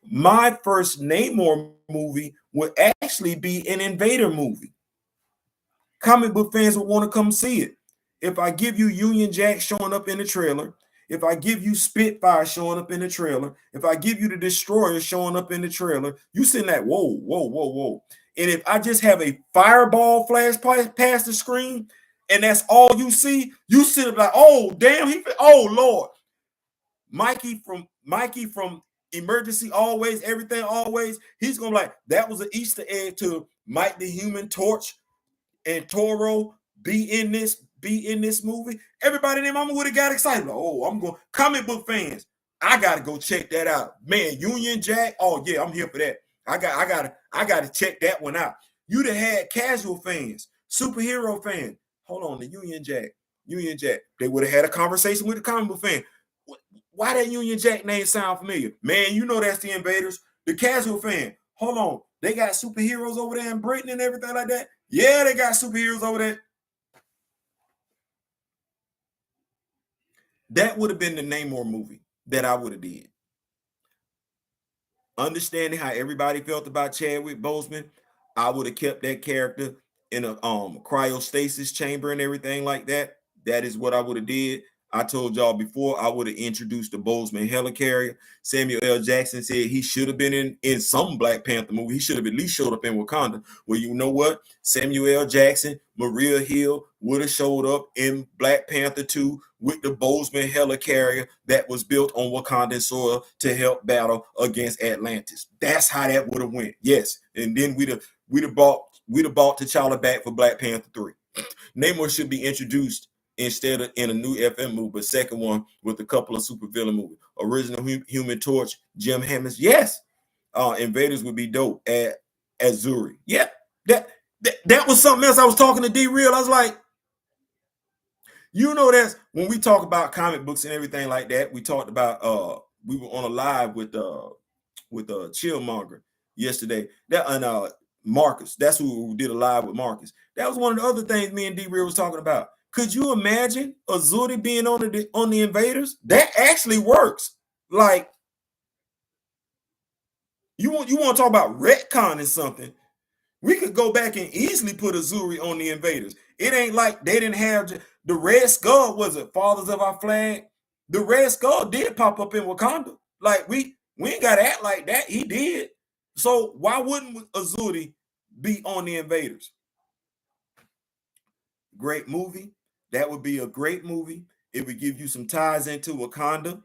my first Namor movie would actually be an Invader movie. Comic book fans would want to come see it. If I give you Union Jack showing up in the trailer, if I give you Spitfire showing up in the trailer, if I give you the Destroyer showing up in the trailer, you sitting that whoa, whoa, whoa, whoa. And if I just have a fireball flash past the screen, and that's all you see, you sit up like, oh damn, oh Lord. Mikey from Emergency Always, Everything Always, he's gonna be like, that was an Easter egg to Mike the Human Torch and Toro be in this movie. Everybody in their mama would have got excited. Like, oh, I'm going. Comic book fans, I gotta go check that out. Man, Union Jack. Oh yeah, I'm here for that. I gotta check that one out. You'd have had casual fans, superhero fans. Hold on, the Union Jack. Union Jack. They would have had a conversation with the comic book fan. Why that Union Jack name sound familiar? Man, you know that's the Invaders. The casual fan. Hold on. They got superheroes over there in Britain and everything like that. Yeah, they got superheroes over there. That would have been the Namor movie that I would have did. Understanding how everybody felt about Chadwick Boseman, I would have kept that character in a cryostasis chamber and everything like that. That is what I would have did. I told y'all before, I would have introduced the Boseman helicarrier. Samuel L. Jackson said he should have been in some Black Panther movie. He should have at least showed up in Wakanda. Well, you know what? Samuel L. Jackson, Maria Hill would have showed up in Black Panther 2 with the Boseman helicarrier that was built on Wakandan soil to help battle against Atlantis. That's how that would have went. Yes, and then we'd have bought T'Challa back for Black Panther 3. Namor should be introduced instead of in a new FM movie, but second one with a couple of supervillain movies. Original Human Torch, Jim Hammond. Yes, Invaders would be dope at Zuri. Yeah, that was something else. I was talking to D Real. I was like, you know, that's when we talk about comic books and everything like that. We talked about we were on a live with Chillmonger yesterday. That and Marcus. That's who did a live with Marcus. That was one of the other things me and D Real was talking about. Could you imagine Azuri being on the Invaders? That actually works. Like you want to talk about retconning something? We could go back and easily put Azuri on the Invaders. It ain't like they didn't have the Red Skull. Was it Fathers of Our Flag? The Red Skull did pop up in Wakanda. Like we ain't got to act like that. He did. So why wouldn't Azuri be on the Invaders? Great movie. That would be a great movie. It would give you some ties into Wakanda.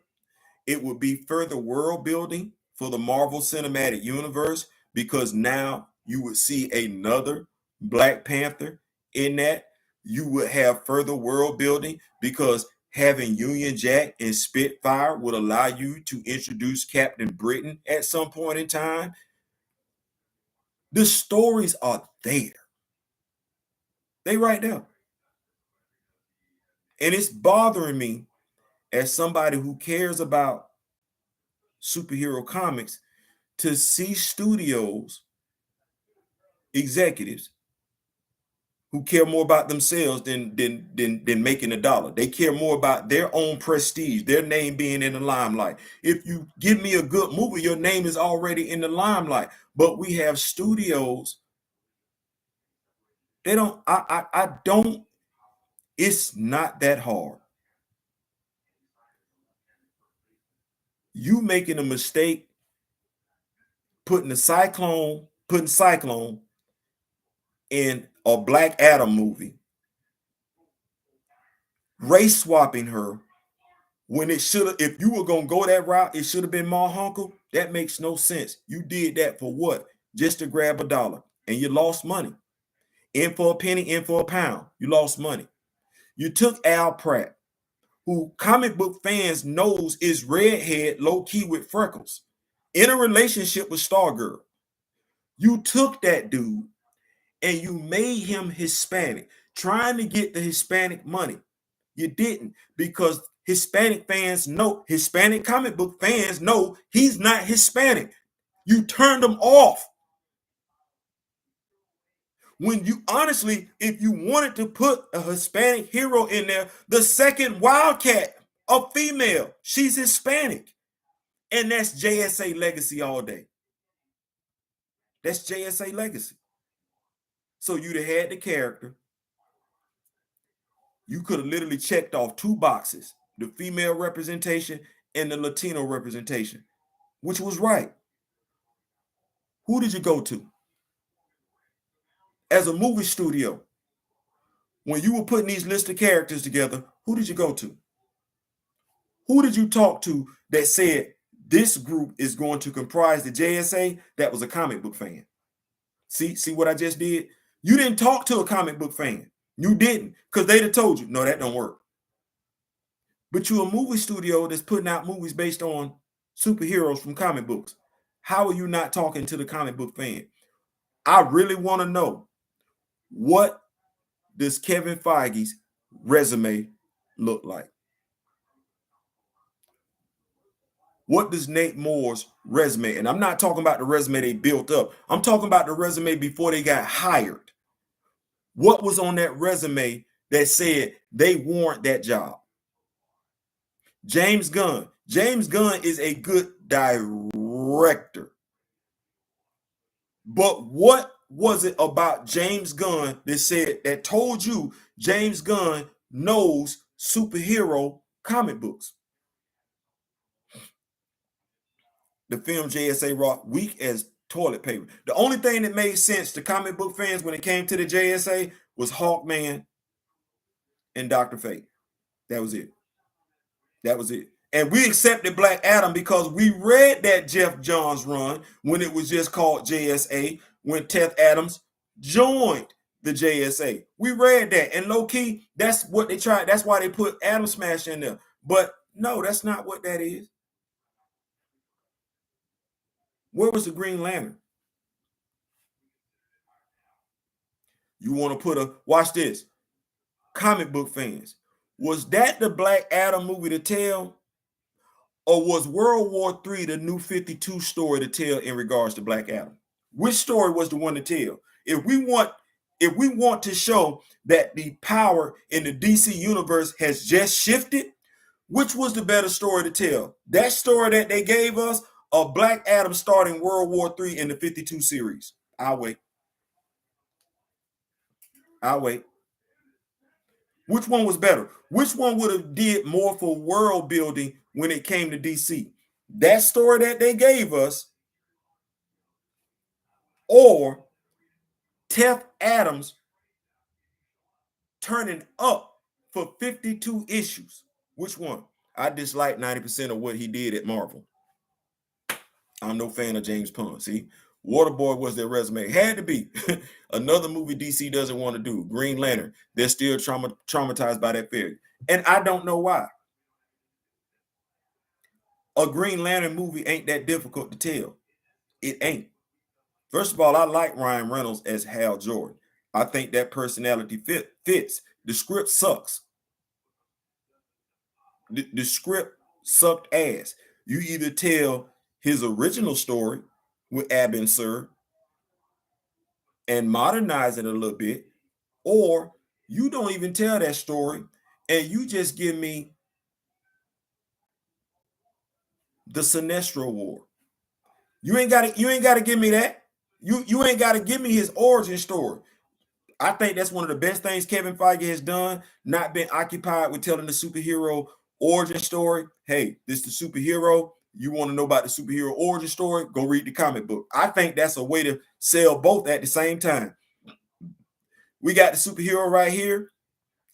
It would be further world building for the Marvel Cinematic Universe because now you would see another Black Panther in that. You would have further world building because having Union Jack and Spitfire would allow you to introduce Captain Britain at some point in time. The stories are there. They right there. And it's bothering me as somebody who cares about superhero comics to see studios executives who care more about themselves than making a dollar. They care more about their own prestige, their name being in the limelight. If you give me a good movie, your name is already in the limelight. But we have studios. They don't. I don't. It's not that hard. You making a mistake putting Cyclone in a Black Adam movie, race swapping her when it should have, if you were gonna go that route, it should have been Ma Hunkel. That makes no sense. You did that for what? Just to grab a dollar, and you lost money. In for a penny, in for a pound. You lost money. You took Al Pratt, who comic book fans knows is redhead, low key with freckles, in a relationship with Stargirl. You took that dude and you made him Hispanic, trying to get the Hispanic money. You didn't, because Hispanic fans know, Hispanic comic book fans know he's not Hispanic. You turned him off. When you honestly, if you wanted to put a Hispanic hero in there, the second Wildcat, a female, she's Hispanic. And that's JSA legacy all day. That's JSA legacy. So you'd have had the character. You could have literally checked off two boxes, the female representation and the Latino representation, which was right. Who did you go to? As a movie studio, when you were putting these list of characters together, who did you go to? Who did you talk to that said this group is going to comprise the JSA that was a comic book fan? See what I just did? You didn't talk to a comic book fan. You didn't, because they'd have told you, no, that don't work. But you're a movie studio that's putting out movies based on superheroes from comic books. How are you not talking to the comic book fan? I really want to know, what does Kevin Feige's resume look like? What does Nate Moore's resume? And I'm not talking about the resume they built up. I'm talking about the resume before they got hired. What was on that resume that said they warrant that job? James Gunn. James Gunn is a good director. But what was it about James Gunn that told you James Gunn knows superhero comic books? The film JSA rock weak as toilet paper. The only thing that made sense to comic book fans when it came to the JSA was Hawkman and Dr. Fate. That was it. That was it. And we accepted Black Adam because we read that Jeff Johns run when it was just called JSA, when Teth Adams joined the JSA. We read that. And low key, that's what they tried. That's why they put Atom Smash in there. But no, that's not what that is. Where was the Green Lantern? You want to put watch this, comic book fans. Was that the Black Adam movie to tell? Or was World War III the new 52 story to tell in regards to Black Adam? Which story was the one to tell? If we want to show that the power in the DC universe has just shifted, which was the better story to tell? That story that they gave us, or Black Adam starting World War III in the 52 series? I'll wait. I'll wait. Which one was better? Which one would have did more for world building when it came to DC? That story that they gave us, or Teth Adams turning up for 52 issues? Which one? I dislike 90% of what he did at Marvel. I'm no fan of James Pond. See, Waterboy was their resume. It had to be. Another movie DC doesn't want to do, Green Lantern. They're still traumatized by that failure. And I don't know why. A Green Lantern movie ain't that difficult to tell. It ain't. First of all, I like Ryan Reynolds as Hal Jordan. I think that personality fits. The script sucks. The script sucked ass. You either tell his original story with Abin Sur and modernize it a little bit, or you don't even tell that story and you just give me the Sinestro War. You ain't gotta give me that. You ain't gotta give me his origin story. I think that's one of the best things Kevin Feige has done, not been occupied with telling the superhero origin story. Hey, this is the superhero. You want to know about the superhero origin story? Go read the comic book. I think that's a way to sell both at the same time. We got the superhero right here.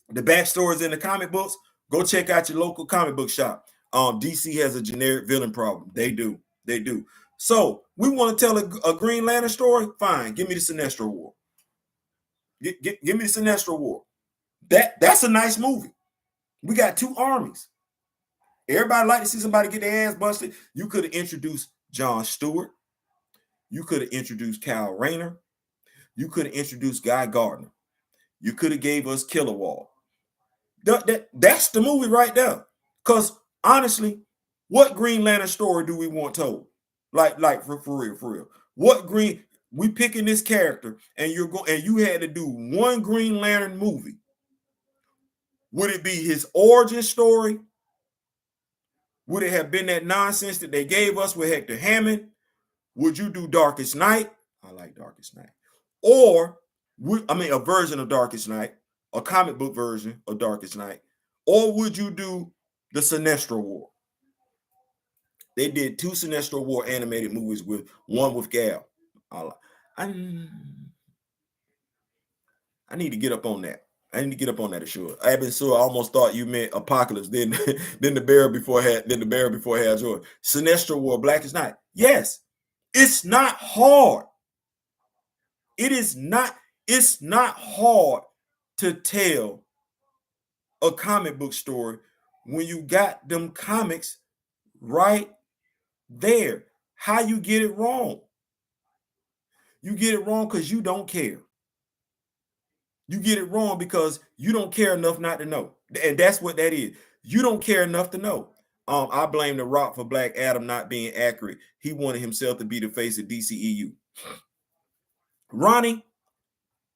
The backstories in the comic books. Go check out your local comic book shop. DC has a generic villain problem. They do. They do. So we want to tell a Green Lantern story? Fine. Give me the Sinestro War. Give me the Sinestro War. That's a nice movie. We got two armies. Everybody like to see somebody get their ass busted. You could have introduced John Stewart. You could have introduced Kyle Rayner. You could have introduced Guy Gardner. You could have gave us Kilowog. That's the movie right there. Because honestly, what Green Lantern story do we want told? Like for real. What Green we picking this character and you had to do one Green Lantern movie. Would it be his origin story? Would it have been that nonsense that they gave us with Hector Hammond? Would you do Darkest Night? I like Darkest Night. Or a version of Darkest Night, a comic book version of Darkest Night. Or would you do the Sinestro War? They did two Sinestro War animated movies with one with Gal. I need to get up on that. I need to get up on that, sure. I've been so I almost thought you meant Apocalypse. Then the Bear before had Joy. Sinestro War, Blackest Night. Yes, it's not hard. It's not hard to tell a comic book story when you got them comics right there. How you get it wrong? You get it wrong because you don't care. You get it wrong because you don't care enough not to know. And that's what that is. You don't care enough to know. I blame The Rock for Black Adam not being accurate. He wanted himself to be the face of DCEU. Ronnie,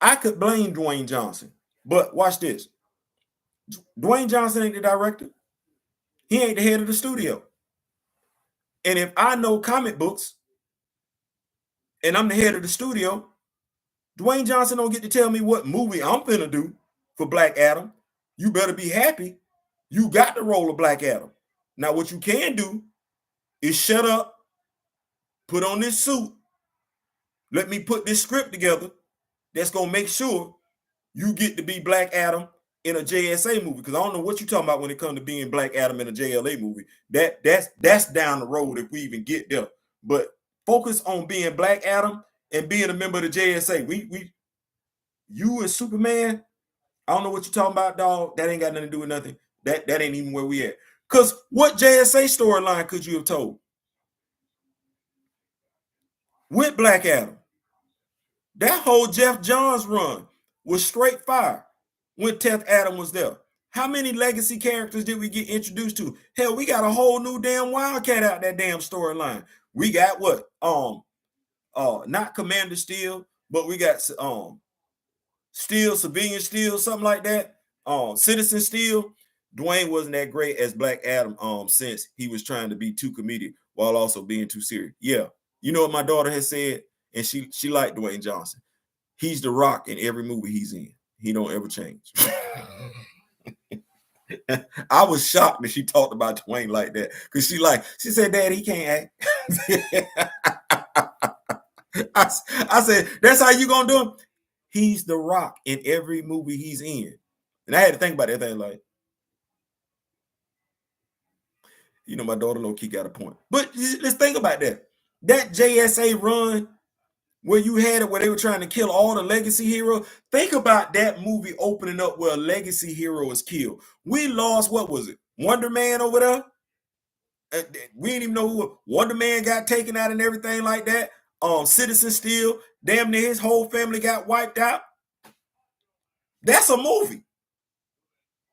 I could blame Dwayne Johnson, but watch this. Dwayne Johnson ain't the director. He ain't the head of the studio. And if I know comic books and I'm the head of the studio, Dwayne Johnson don't get to tell me what movie I'm finna do for Black Adam. You better be happy. You got the role of Black Adam. Now, what you can do is shut up, put on this suit, let me put this script together that's going to make sure you get to be Black Adam in a JSA movie. Because I don't know what you're talking about when it comes to being Black Adam in a JLA movie. That's down the road if we even get there. But focus on being Black Adam and being a member of the JSA. You and Superman, I don't know what you're talking about, dog. That ain't got nothing to do with nothing. That ain't even where we at. Because what JSA storyline could you have told with Black Adam? That whole Jeff Johns run was straight fire when Teth Adam was there. How many legacy characters did we get introduced to? Hell, we got a whole new damn Wildcat out that damn storyline. We got what? Not Commander Steel, but we got Steel, Civilian Steel, something like that. Citizen Steel. Dwayne wasn't that great as Black Adam since he was trying to be too comedic while also being too serious. Yeah. You know what my daughter has said? And she liked Dwayne Johnson. He's the Rock in every movie he's in. He don't ever change. I was shocked that she talked about Dwayne like that. Because she said, Dad, he can't act. I said, that's how you gonna do him? He's the Rock in every movie he's in. And I had to think about that thing like, my daughter low-key got a point. But let's think about that. That JSA run where you had it where they were trying to kill all the legacy heroes. Think about that movie opening up where a legacy hero is killed. We lost, what was it? Wonder Man over there? We didn't even know who Wonder Man got taken out and everything like that. Citizen Steel, damn near his whole family got wiped out. That's a movie.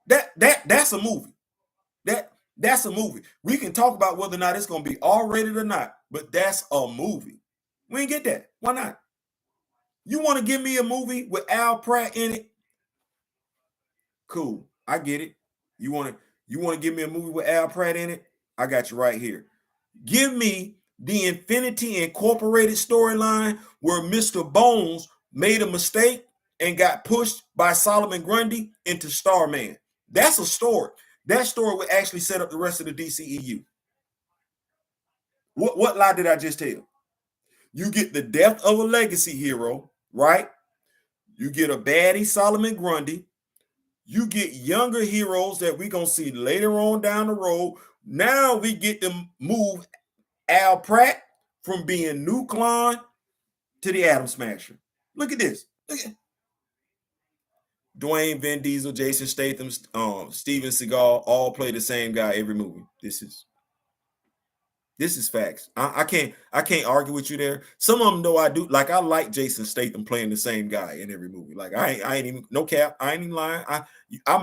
That's a movie. That's a movie. We can talk about whether or not it's going to be R-rated or not, but that's a movie. We didn't get that. Why not? You want to give me a movie with Al Pratt in it? Cool. I get it. You want to give me a movie with Al Pratt in it? I got you right here. Give me the Infinity Incorporated storyline where Mr. Bones made a mistake and got pushed by Solomon Grundy into Starman. That's a story. That story would actually set up the rest of the DCEU. What lie did I just tell? You get the death of a legacy hero, right? You get a baddie, Solomon Grundy. You get younger heroes that we're going to see later on down the road. Now we get to move Al Pratt from being Nuklon to the Atom Smasher. Look at this. Look at Dwayne, Vin Diesel, Jason Statham, Steven Seagal all play the same guy every movie. This is facts. I can't argue with you there. Some of them though I do. Like I like Jason Statham playing the same guy in every movie. Like I ain't even no cap. I ain't even lying. I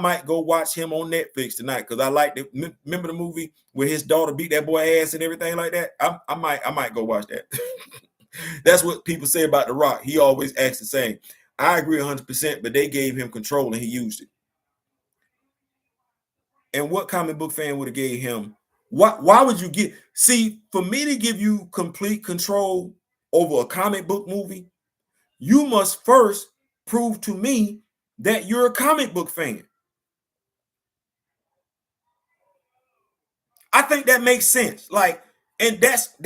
might go watch him on Netflix tonight because I like the remember the movie where his daughter beat that boy ass and everything like that. I might go watch that. That's what people say about The Rock. He always acts the same. I agree 100%, but they gave him control and he used it. And what comic book fan would have gave him? Why would you see, for me to give you complete control over a comic book movie, you must first prove to me that you're a comic book fan. I think that makes sense. Like, and that's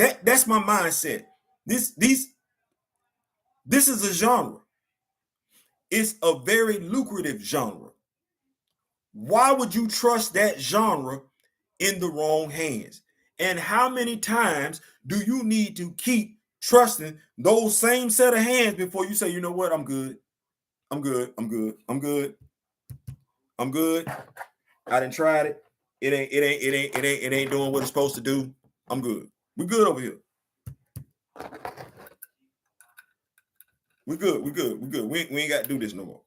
my mindset. This is a genre. It's a very lucrative genre. Why would you trust that genre in the wrong hands? And how many times do you need to keep trusting those same set of hands before you say, you know what, I'm good. I'm good. I'm good. I'm good. I'm good. I done tried it. It ain't doing what it's supposed to do. I'm good. We good over here. We good. We good. We good. We ain't got to do this no more.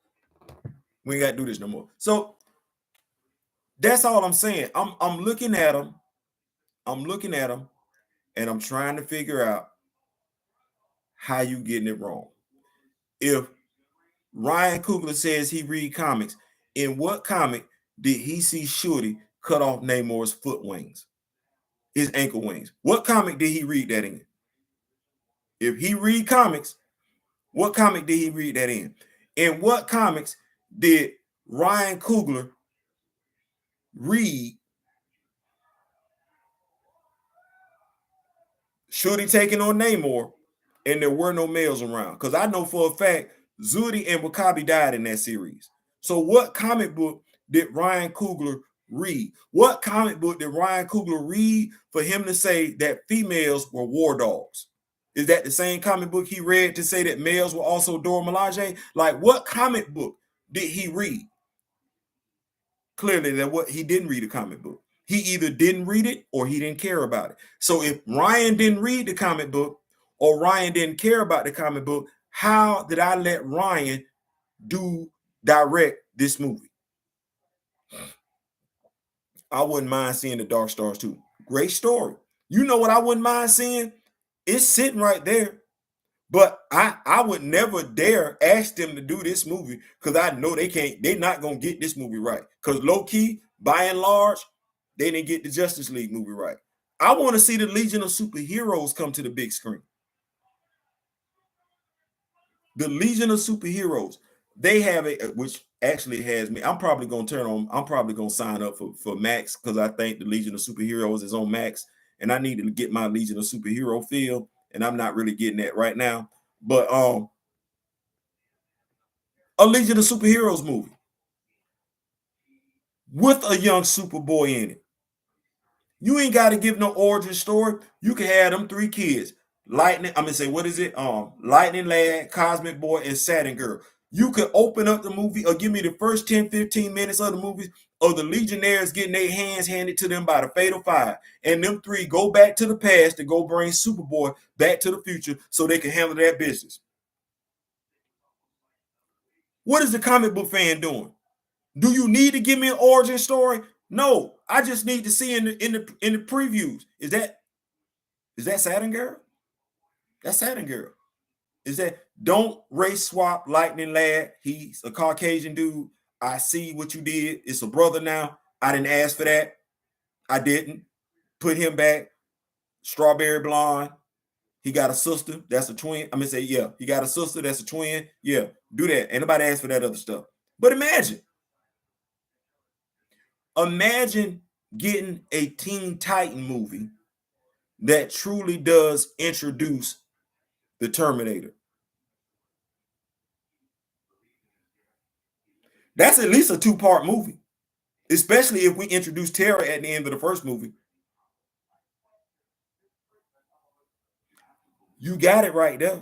We ain't got to do this no more. So that's all I'm saying. I'm looking at them. I'm looking at them, and I'm trying to figure out how you getting it wrong. If Ryan Coogler says he read comics, in what comic did he see Shuri cut off Namor's foot wings, his ankle wings? What comic did he read that in? If he read comics, what comic did he read that in? In what comics did Ryan Coogler read Shuri taking on Namor and there were no males around? Because I know for a fact Zuri and Wakabi died in that series. So what comic book did Ryan Coogler read? What comic book did Ryan Coogler read for him to say that females were war dogs? Is that the same comic book he read to say that males were also Dora Milaje? Like, what comic book did he read? Clearly, that what he didn't read a comic book. He either didn't read it or he didn't care about it. So if Ryan didn't read the comic book or Ryan didn't care about the comic book, how did I let Ryan direct this movie? I wouldn't mind seeing the Dark Stars too. Great story. You know what I wouldn't mind seeing? It's sitting right there. But I would never dare ask them to do this movie because I know they're not gonna get this movie right. Because low-key, by and large, they didn't get the Justice League movie right. I want to see the Legion of Superheroes come to the big screen. The Legion of Superheroes, they have a which actually has me. I'm probably gonna sign up for Max because I think the Legion of Superheroes is on Max, and I need to get my Legion of Superhero feel, and I'm not really getting that right now. But a Legion of Superheroes movie with a young Superboy in it. You ain't got to give no origin story. You can have them three kids. Lightning, I'm gonna say, what is it? Lightning Lad, Cosmic Boy, and Saturn Girl. You could open up the movie or give me the first 10, 15 minutes of the movie of the Legionnaires getting their hands handed to them by the Fatal Five. And them three go back to the past to go bring Superboy back to the future so they can handle that business. What is the comic book fan doing? Do you need to give me an origin story? No, I just need to see in the previews. Is that Saturn Girl? That's Saturn Girl. Is that don't race swap Lightning Lad. He's a Caucasian dude. I see what you did. It's a brother now. I didn't ask for that. I didn't. Put him back. Strawberry blonde. He got a sister. That's a twin. I'm gonna say, yeah. He got a sister. That's a twin. Yeah. Do that. Ain't nobody asked for that other stuff. But imagine getting a Teen Titan movie that truly does introduce the Terminator. That's at least a 2-part movie, especially if we introduce Terra at the end of the first movie. You got it right there.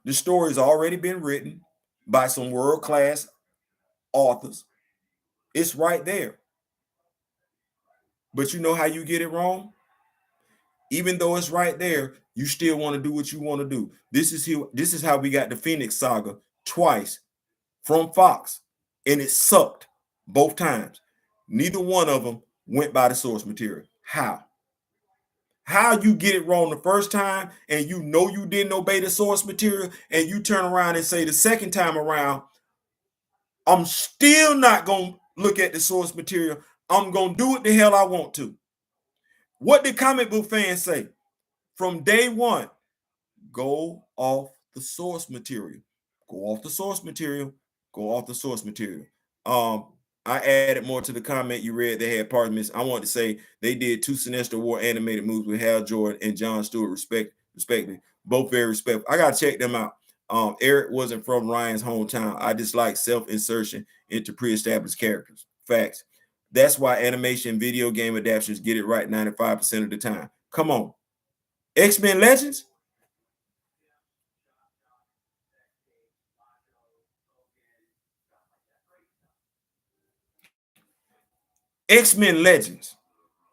The story's already been written by some world-class authors. It's right there. But you know how you get it wrong? Even though it's right there, you still want to do what you want to do. This is how we got the Phoenix Saga twice from Fox, and it sucked both times. Neither one of them went by the source material. How you get it wrong the first time and you know you didn't obey the source material, and you turn around and say the second time around, I'm still not going to look at the source material. I'm going to do what the hell I want to. What did comic book fans say? From day one, go off the source material. Go off the source material. Go off the source material. I added more to the comment you read. They had parts. I want to say they did 2 Sinestro War animated movies with Hal Jordan and Jon Stewart, respectively. Both very respectful. I gotta check them out. Eric wasn't from Ryan's hometown. I just like self-insertion into pre-established characters. Facts. That's why animation video game adaptations get it right 95% of the time. Come on. X-Men Legends? X-Men Legends,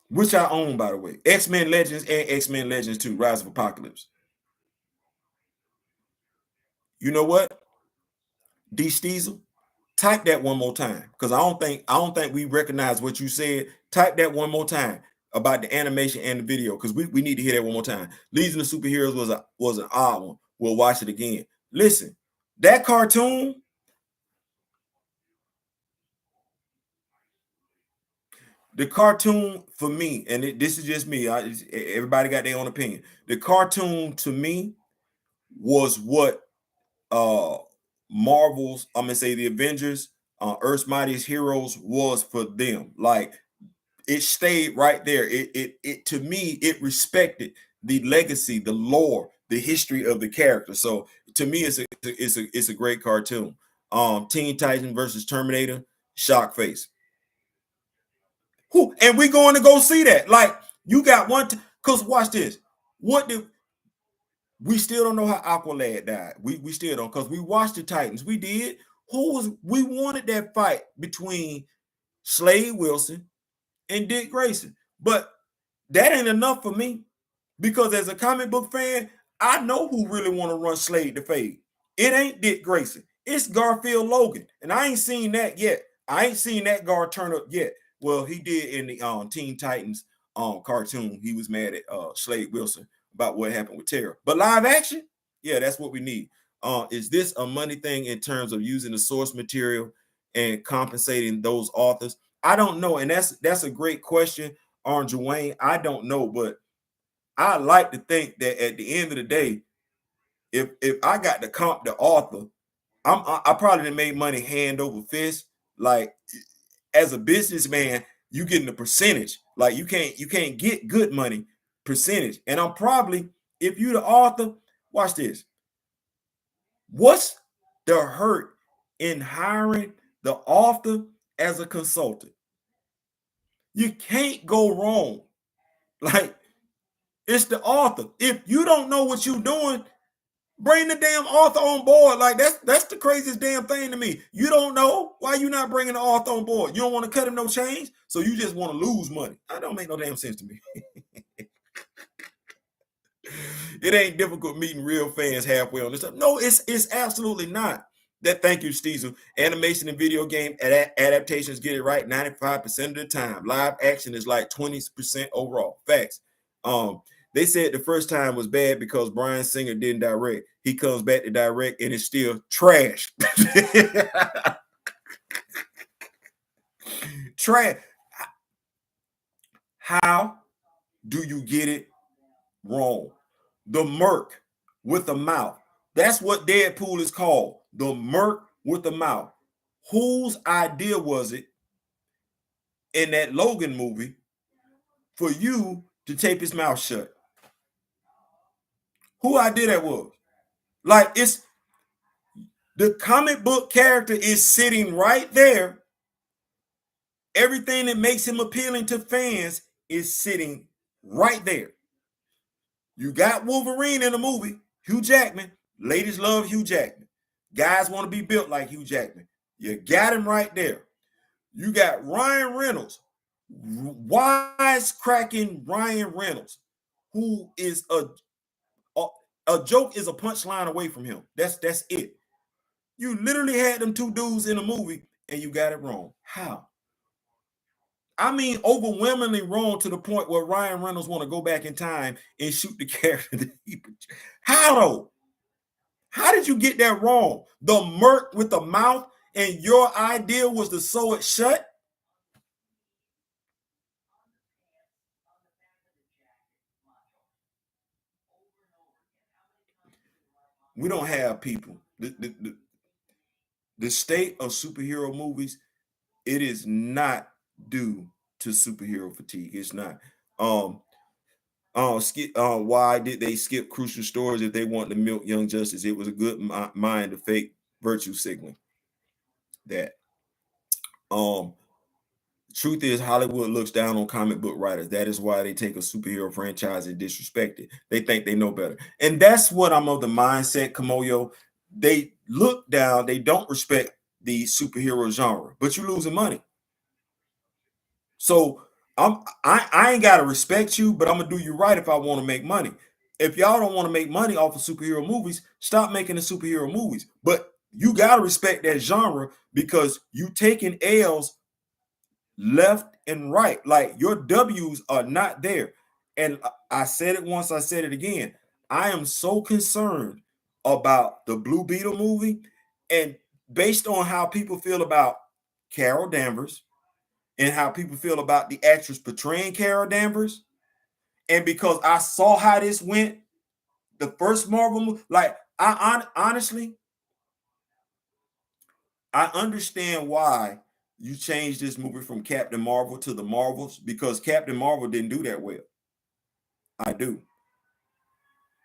which I own, by the way. X-Men Legends and X-Men Legends 2, Rise of Apocalypse. You know what? D Steezel, type that one more time. Because I don't think we recognize what you said. Type that one more time about the animation and the video. Because we need to hear that one more time. Legion of Superheroes was an odd one. We'll watch it again. Listen, that cartoon, the cartoon for me, and this is just me. Everybody got their own opinion. The cartoon to me was what Marvel's, I'm gonna say the Avengers, Earth's Mightiest Heroes was for them. Like it stayed right there. It to me, it respected the legacy, the lore, the history of the character. So to me, it's a great cartoon. Teen Titan versus Terminator, shock face. Who and we going to go see that? Like you got one, because watch this. What did we still don't know how Aqualad died. We still don't, because we watched the Titans. We did. We wanted that fight between Slade Wilson and Dick Grayson. But that ain't enough for me. Because as a comic book fan, I know who really want to run Slade to fade. It ain't Dick Grayson. It's Garfield Logan. And I ain't seen that yet. I ain't seen that guard turn up yet. Well, he did in the Teen Titans cartoon. He was mad at Slade Wilson about what happened with Terra. But live action, yeah, that's what we need. Is this a money thing in terms of using the source material and compensating those authors? I don't know. And that's a great question, Orange Wayne. I don't know, but I like to think that at the end of the day, if I got to comp the author, I probably done made money hand over fist. Like as a businessman, you getting a percentage. Like you can't get good money percentage. And I'm probably, if you the author, watch this. What's the hurt in hiring the author as a consultant? You can't go wrong. Like it's the author. If you don't know what you're doing, bring the damn author on board. Like that's the craziest damn thing to me. You don't know, why you not bringing the author on board? You don't want to cut him no change, so you just want to lose money. That don't make no damn sense to me. It ain't difficult meeting real fans halfway on this stuff. No, it's absolutely not. That thank you, Steezel. Animation and video game adaptations get it right 95% of the time. Live action is like 20% overall. Facts. They said the first time was bad because Bryan Singer didn't direct. He comes back to direct and it's still trash. Trash. How do you get it wrong? The Merc with a mouth. That's what Deadpool is called. The Merc with a mouth. Whose idea was it in that Logan movie for you to tape his mouth shut? Who idea that was? Like, it's the comic book character is sitting right there. Everything that makes him appealing to fans is sitting right there. You got Wolverine in the movie, Hugh Jackman. Ladies love Hugh Jackman. Guys want to be built like Hugh Jackman. You got him right there. You got Ryan Reynolds, wisecracking Ryan Reynolds, who is a joke is a punchline away from him. That's it. You literally had them two dudes in a movie and you got it wrong. How? I mean, overwhelmingly wrong to the point where Ryan Reynolds want to go back in time and shoot the character. How though? How did you get that wrong? The Merc with the mouth, and your idea was to sew it shut? We don't have people. The state of superhero movies, it is not due to superhero fatigue. It's not. Why did they skip crucial stories if they want to milk Young Justice? It was a good mind to fake virtue signaling. That truth is, Hollywood looks down on comic book writers. That is why they take a superhero franchise and disrespect it. They think they know better. And that's what I'm of the mindset, Kamoyo. They look down, they don't respect the superhero genre, but you're losing money. So I ain't gotta respect you, but I'm gonna do you right if I want to make money. If y'all don't want to make money off of superhero movies, stop making the superhero movies. But you gotta respect that genre because you taking L's left and right. Like your W's are not there. And I said it once, I said it again. I am so concerned about the Blue Beetle movie. And based on how people feel about Carol Danvers and how people feel about the actress portraying Carol Danvers, and because I saw how this went, the first Marvel movie, like honestly, I understand why you changed this movie from Captain Marvel to the Marvels because Captain Marvel didn't do that well. I do.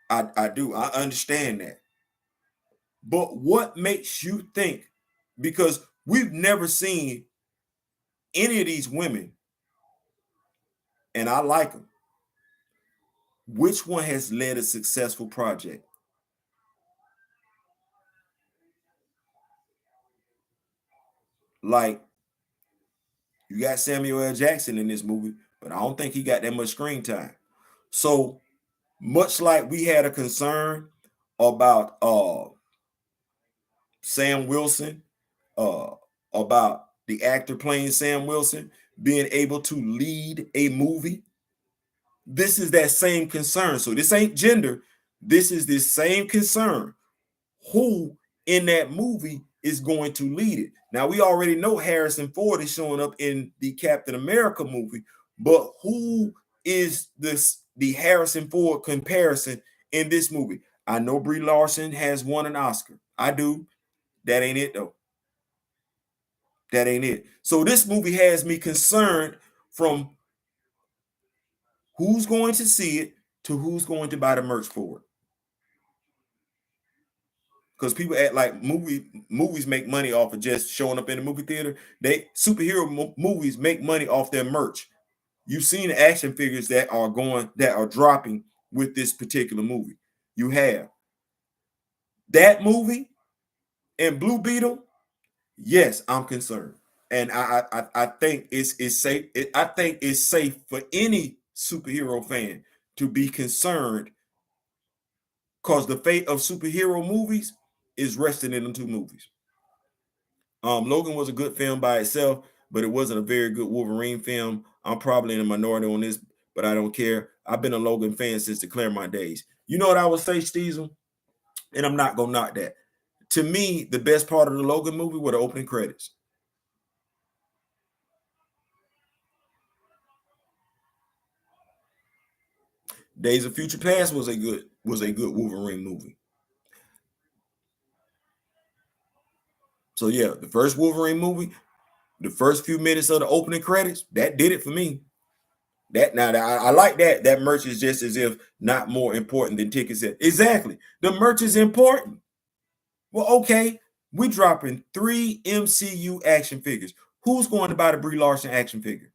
I do. I understand that. But what makes you think? Because we've never seen any of these women, and I like them. Which one has led a successful project? Like, you got Samuel L. Jackson in this movie, but I don't think he got that much screen time. So much like we had a concern about Sam Wilson, uh, about the actor playing Sam Wilson being able to lead a movie. This is that same concern. So this ain't gender. This is this same concern. Who in that movie is going to lead it? Now we already know Harrison Ford is showing up in the Captain America movie, but who is the Harrison Ford comparison in this movie? I know Brie Larson has won an Oscar. I do. That ain't it though. That ain't it. So this movie has me concerned from who's going to see it to who's going to buy the merch for it. Because people act like movies make money off of just showing up in the movie theater. They superhero movies make money off their merch. You've seen the action figures that are dropping with this particular movie. You have that movie and Blue Beetle. Yes, I'm concerned, and I think it's safe. I think it's safe for any superhero fan to be concerned because the fate of superhero movies is resting in them two movies. Logan was a good film by itself, but it wasn't a very good Wolverine film. I'm probably in a minority on this, but I don't care. I've been a Logan fan since the Claremont days. You know what I would say, Steezel? And I'm not gonna knock that. To me, the best part of the Logan movie were the opening credits. Days of Future Past was a good Wolverine movie. So yeah, the first Wolverine movie, the first few minutes of the opening credits, that did it for me. That now I like that. That merch is just as if not more important than tickets. Exactly. The merch is important. Well, okay, we dropping 3 MCU action figures. Who's going to buy the Brie Larson action figure?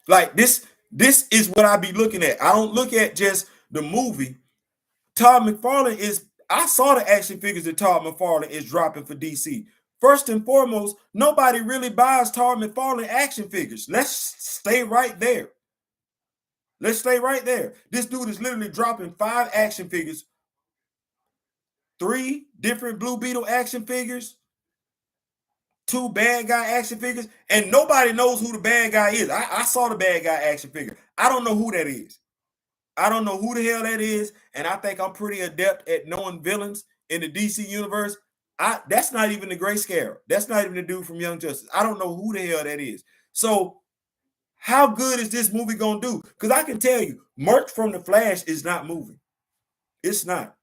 Like this is what I be looking at. I don't look at just the movie. Todd McFarlane is. I saw the action figures that Todd McFarlane is dropping for DC. First and foremost, nobody really buys Todd McFarlane action figures. Let's stay right there. Let's stay right there. This dude is literally dropping 5 action figures, 3 different Blue Beetle action figures, 2 bad guy action figures, and nobody knows who the bad guy is. I saw the bad guy action figure. I don't know who that is. I don't know who the hell that is, and I think I'm pretty adept at knowing villains in the DC universe. That's not even the Gray Scarab. That's not even the dude from Young Justice. I don't know who the hell that is. So how good is this movie gonna do? Because I can tell you, merch from the Flash is not moving. It's not.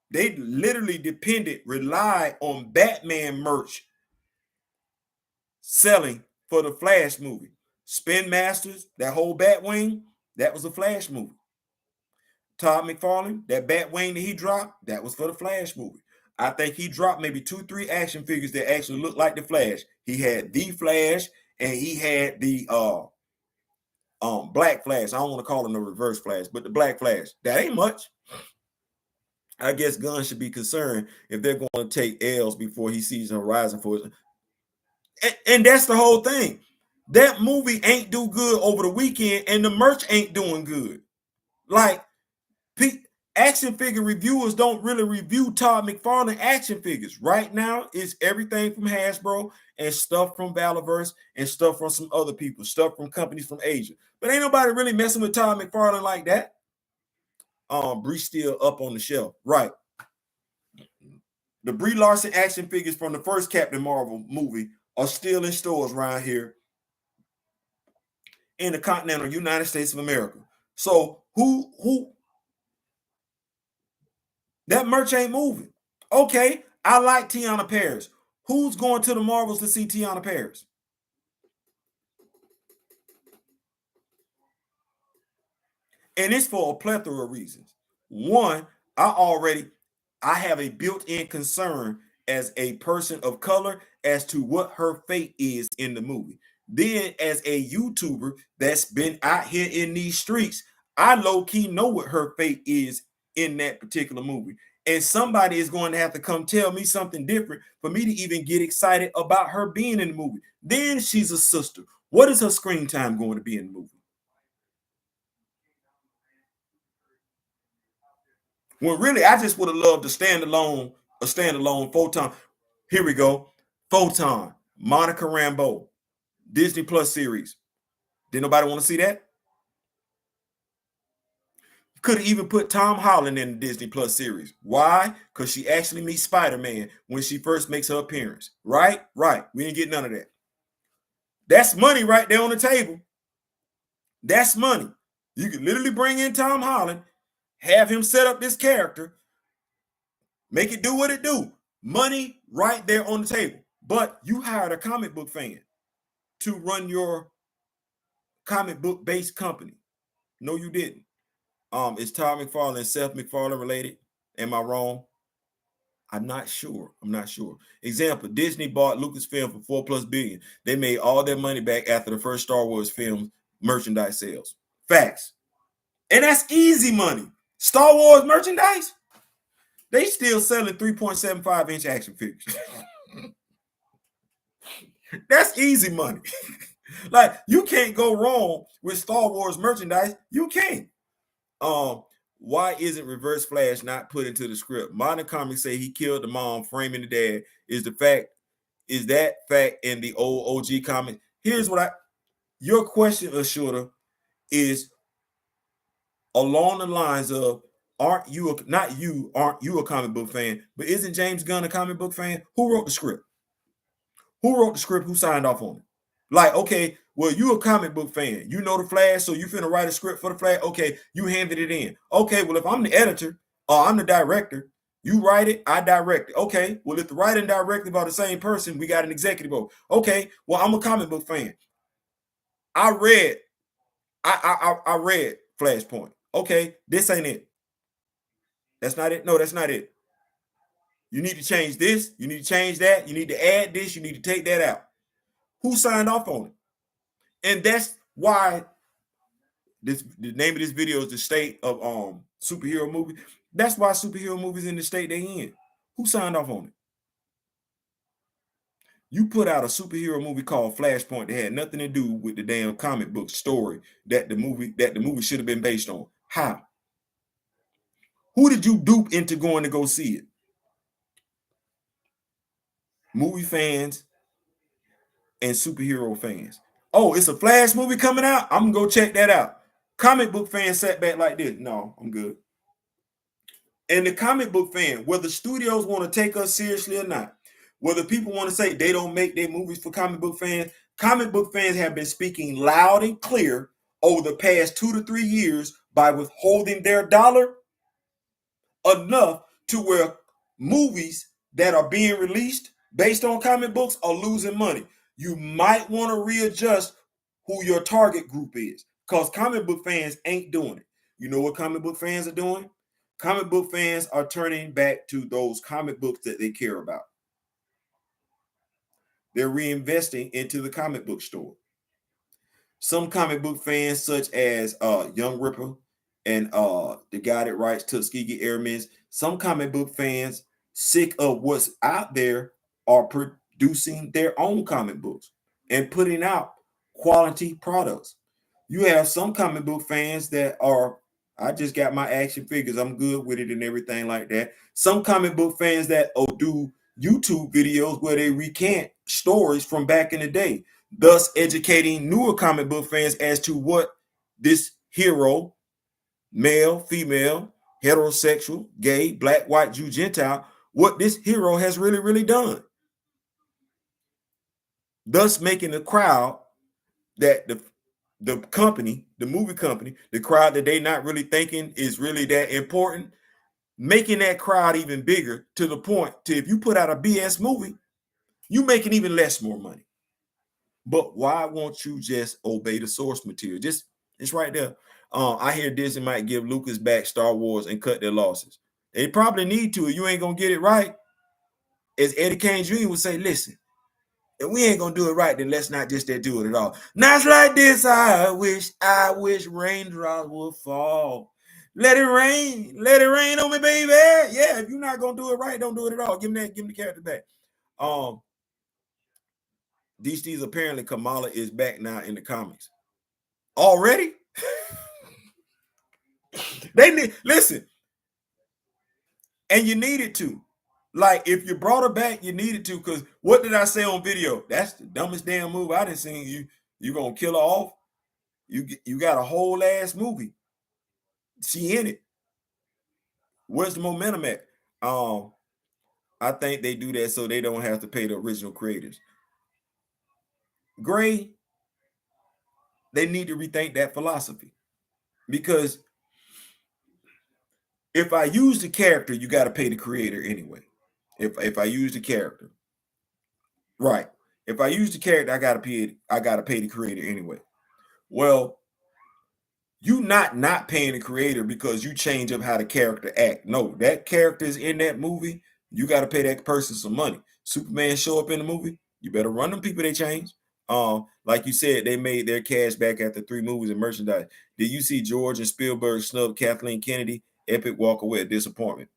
They literally rely on Batman merch selling for the Flash movie. Spin Masters, that whole Batwing, that was a Flash movie. Todd McFarlane, that Batwing that he dropped, that was for the Flash movie. I think he dropped maybe 2, 3 action figures that actually looked like the Flash. He had the Flash and he had the Black Flash. I don't want to call him the Reverse Flash, but the Black Flash. That ain't much. I guess Gunn should be concerned if they're going to take L's before he sees a horizon for it. And that's the whole thing. That movie ain't do good over the weekend, and the merch ain't doing good. Like, action figure reviewers don't really review Todd McFarlane action figures. Right now, it's everything from Hasbro and stuff from Valaverse and stuff from some other people, stuff from companies from Asia. But ain't nobody really messing with Todd McFarlane like that. Bree still up on the shelf. Right. The Brie Larson action figures from the first Captain Marvel movie are still in stores around here in the continental United States of America. So who that merch ain't moving. Okay, I like Tiana Paris. Who's going to the Marvels to see Tiana Paris? And it's for a plethora of reasons. One, I have a built-in concern as a person of color as to what her fate is in the movie. Then, as a YouTuber that's been out here in these streets, I low-key know what her fate is in that particular movie. And somebody is going to have to come tell me something different for me to even get excited about her being in the movie. Then she's a sister. What is her screen time going to be in the movie? When really, I just would have loved a standalone Photon. Here we go. Photon, Monica Rambeau, Disney Plus series. Did nobody want to see that? Could have even put Tom Holland in the Disney Plus series. Why? Because she actually meets Spider-Man when she first makes her appearance. Right? Right. We didn't get none of that. That's money right there on the table. That's money. You could literally bring in Tom Holland, have him set up this character, make it do what it do. Money right there on the table. But you hired a comic book fan to run your comic book based company. No, you didn't. Is Todd McFarlane and Seth MacFarlane related? Am I wrong? I'm not sure. I'm not sure. Example: Disney bought Lucasfilm for 4+ billion. They made all their money back after the first Star Wars film merchandise sales. Facts. And that's easy money. Star Wars merchandise, they still selling 3.75-inch action figures. That's easy money. Like, you can't go wrong with Star Wars merchandise. You can't. Why isn't Reverse Flash not put into the script? Modern comics say he killed the mom, framing the dad. Is that fact in the old OG comic? here's what your question, Ashura, is along the lines of aren't you a comic book fan, but isn't James Gunn a comic book fan? Who wrote the script? Who wrote the script? Who signed off on it? Like, okay, well, you a comic book fan. You know the Flash, so you finna write a script for the Flash. Okay, you handed it in. Okay, well, if I'm the editor or I'm the director, you write it, I direct it. Okay, well, if the writer and director are the same person, we got an executive over. Okay, well, I'm a comic book fan. I read Flashpoint. Okay, this ain't it. That's not it. No, that's not it. You need to change this. You need to change that. You need to add this. You need to take that out. Who signed off on it? And that's why the name of this video is the state of superhero movie. That's why superhero movies in the state they in. Who signed off on it? You put out a superhero movie called Flashpoint that had nothing to do with the damn comic book story that the movie should have been based on. How? Who did you dupe into going to go see it? Movie fans and superhero fans. Oh, it's a Flash movie coming out? I'm gonna go check that out. Comic book fans sat back like this. No, I'm good. And the comic book fan, whether studios want to take us seriously or not, whether people want to say they don't make their movies for comic book fans have been speaking loud and clear over the past 2 to 3 years by withholding their dollar enough to where movies that are being released based on comic books are losing money. You might want to readjust who your target group is, because comic book fans ain't doing it. You know what comic book fans are doing? Comic book fans are turning back to those comic books that they care about. They're reinvesting into the comic book store. Some comic book fans, such as Young Ripper and the guy that writes Tuskegee Airmen, some comic book fans, sick of what's out there, are producing their own comic books and putting out quality products. You have some comic book fans that are, I just got my action figures, I'm good with it and everything like that. Some comic book fans that do YouTube videos where they recant stories from back in the day, thus educating newer comic book fans as to what this hero, male, female, heterosexual, gay, black, white, Jew, Gentile, what this hero has really, really done. Thus making the crowd that the company, the movie company, the crowd that they not really thinking is really that important, making that crowd even bigger to the point to if you put out a BS movie, you making even less more money. But why won't you just obey the source material? Just it's right there. I hear Disney might give Lucas back Star Wars and cut their losses. They probably need to. If you ain't gonna get it right, as Eddie Kane Jr. would say, listen, if we ain't gonna do it right, then let's not just do it at all. Nights like this, I wish raindrops would fall. Let it rain on me, baby. Yeah, if you're not gonna do it right, don't do it at all. Give me the character back. These days, apparently Kamala is back now in the comics. Already? They need listen, and you needed to. Like, if you brought her back, you needed to, because what did I say on video? That's the dumbest damn move I done seen. You gonna kill her off? You got a whole ass movie. She in it. Where's the momentum at? I think they do that so they don't have to pay the original creators. Gray, they need to rethink that philosophy, because if I use the character, you got to pay the creator anyway. If I use the character, right? If I use the character, I gotta pay the creator anyway. Well, you not paying the creator because you change up how the character act. No, that character is in that movie. You got to pay that person some money. Superman show up in the movie. You better run them people they change. Like you said, they made their cash back after 3 movies and merchandise. Did you see George and Spielberg snub Kathleen Kennedy? Epic walk away at disappointment.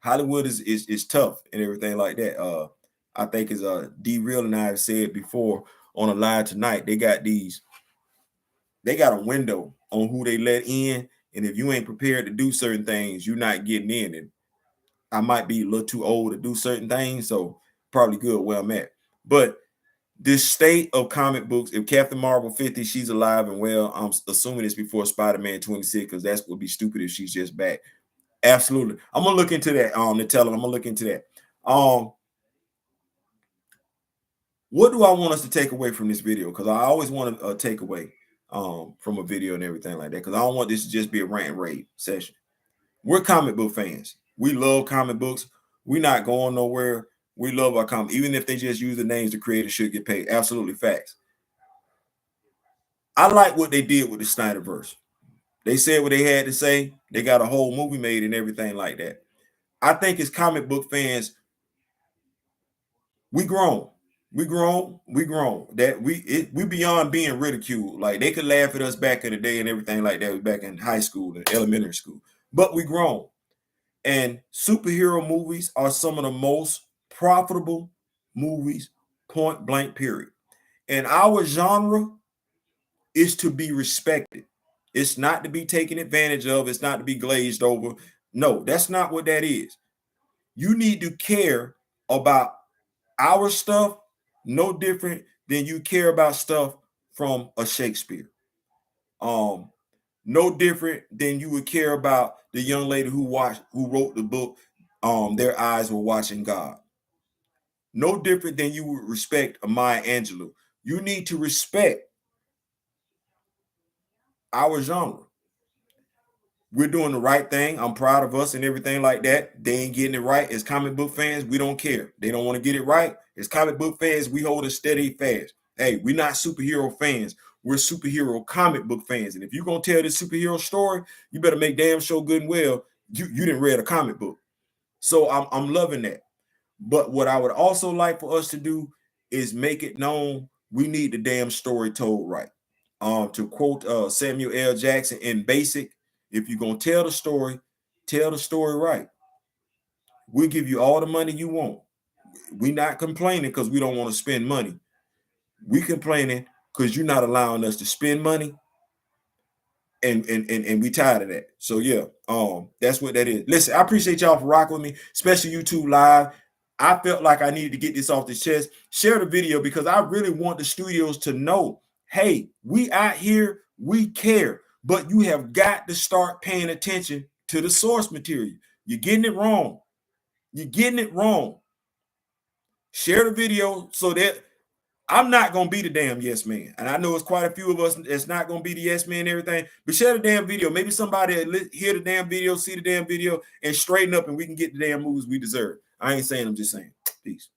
Hollywood is tough and everything like that. I think as D-Real and I have said before on a live tonight, they got a window on who they let in, and if you ain't prepared to do certain things, you're not getting in. And I might be a little too old to do certain things, so probably good where I'm at. But this state of comic books, if Captain Marvel 50, she's alive and well, I'm assuming it's before Spider-Man 26, because that would be stupid if she's just back. Absolutely. I'm gonna look into that. Nutella, I'm gonna look into that. What do I want us to take away from this video? Because I always want to take away from a video and everything like that. Because I don't want this to just be a rant and rave session. We're comic book fans. We love comic books. We're not going nowhere. We love our comic. Even if they just use the names, the creators should get paid. Absolutely facts. I like what they did with the Snyderverse. They said what they had to say. They got a whole movie made and everything like that. I think as comic book fans, we grown. We grown. That we beyond being ridiculed. Like, they could laugh at us back in the day and everything like that, back in high school and elementary school. But we grown. And superhero movies are some of the most profitable movies, point blank, period. And our genre is to be respected. It's not to be taken advantage of. It's not to be glazed over. No, that's not what that is. You need to care about our stuff no different than you care about stuff from a Shakespeare. No different than you would care about the young lady who wrote the book, Their Eyes Were Watching God. No different than you would respect a Maya Angelou. You need to respect our genre. We're doing the right thing. I'm proud of us and everything like that. They ain't getting it right. As comic book fans, we don't care. They don't want to get it right. As comic book fans, we hold it steady fast. Hey, we're not superhero fans. We're superhero comic book fans. And if you're going to tell this superhero story, you better make damn sure good and well you didn't read a comic book. So I'm loving that. But what I would also like for us to do is make it known we need the damn story told right. To quote Samuel L. Jackson, in basic, if you're going to tell the story right. We'll give you all the money you want. We're not complaining because we don't want to spend money. We complaining because you're not allowing us to spend money, and we tired of that. So yeah, that's what that is. Listen, I appreciate y'all for rocking with me, especially YouTube Live. I felt like I needed to get this off the chest. Share the video because I really want the studios to know, hey, we out here, we care, but you have got to start paying attention to the source material. You're getting it wrong. You're getting it wrong. Share the video so that I'm not going to be the damn yes man. And I know it's quite a few of us that's not going to be the yes man and everything, but share the damn video. Maybe somebody hear the damn video, see the damn video, and straighten up, and we can get the damn moves we deserve. I ain't saying, I'm just saying. Peace.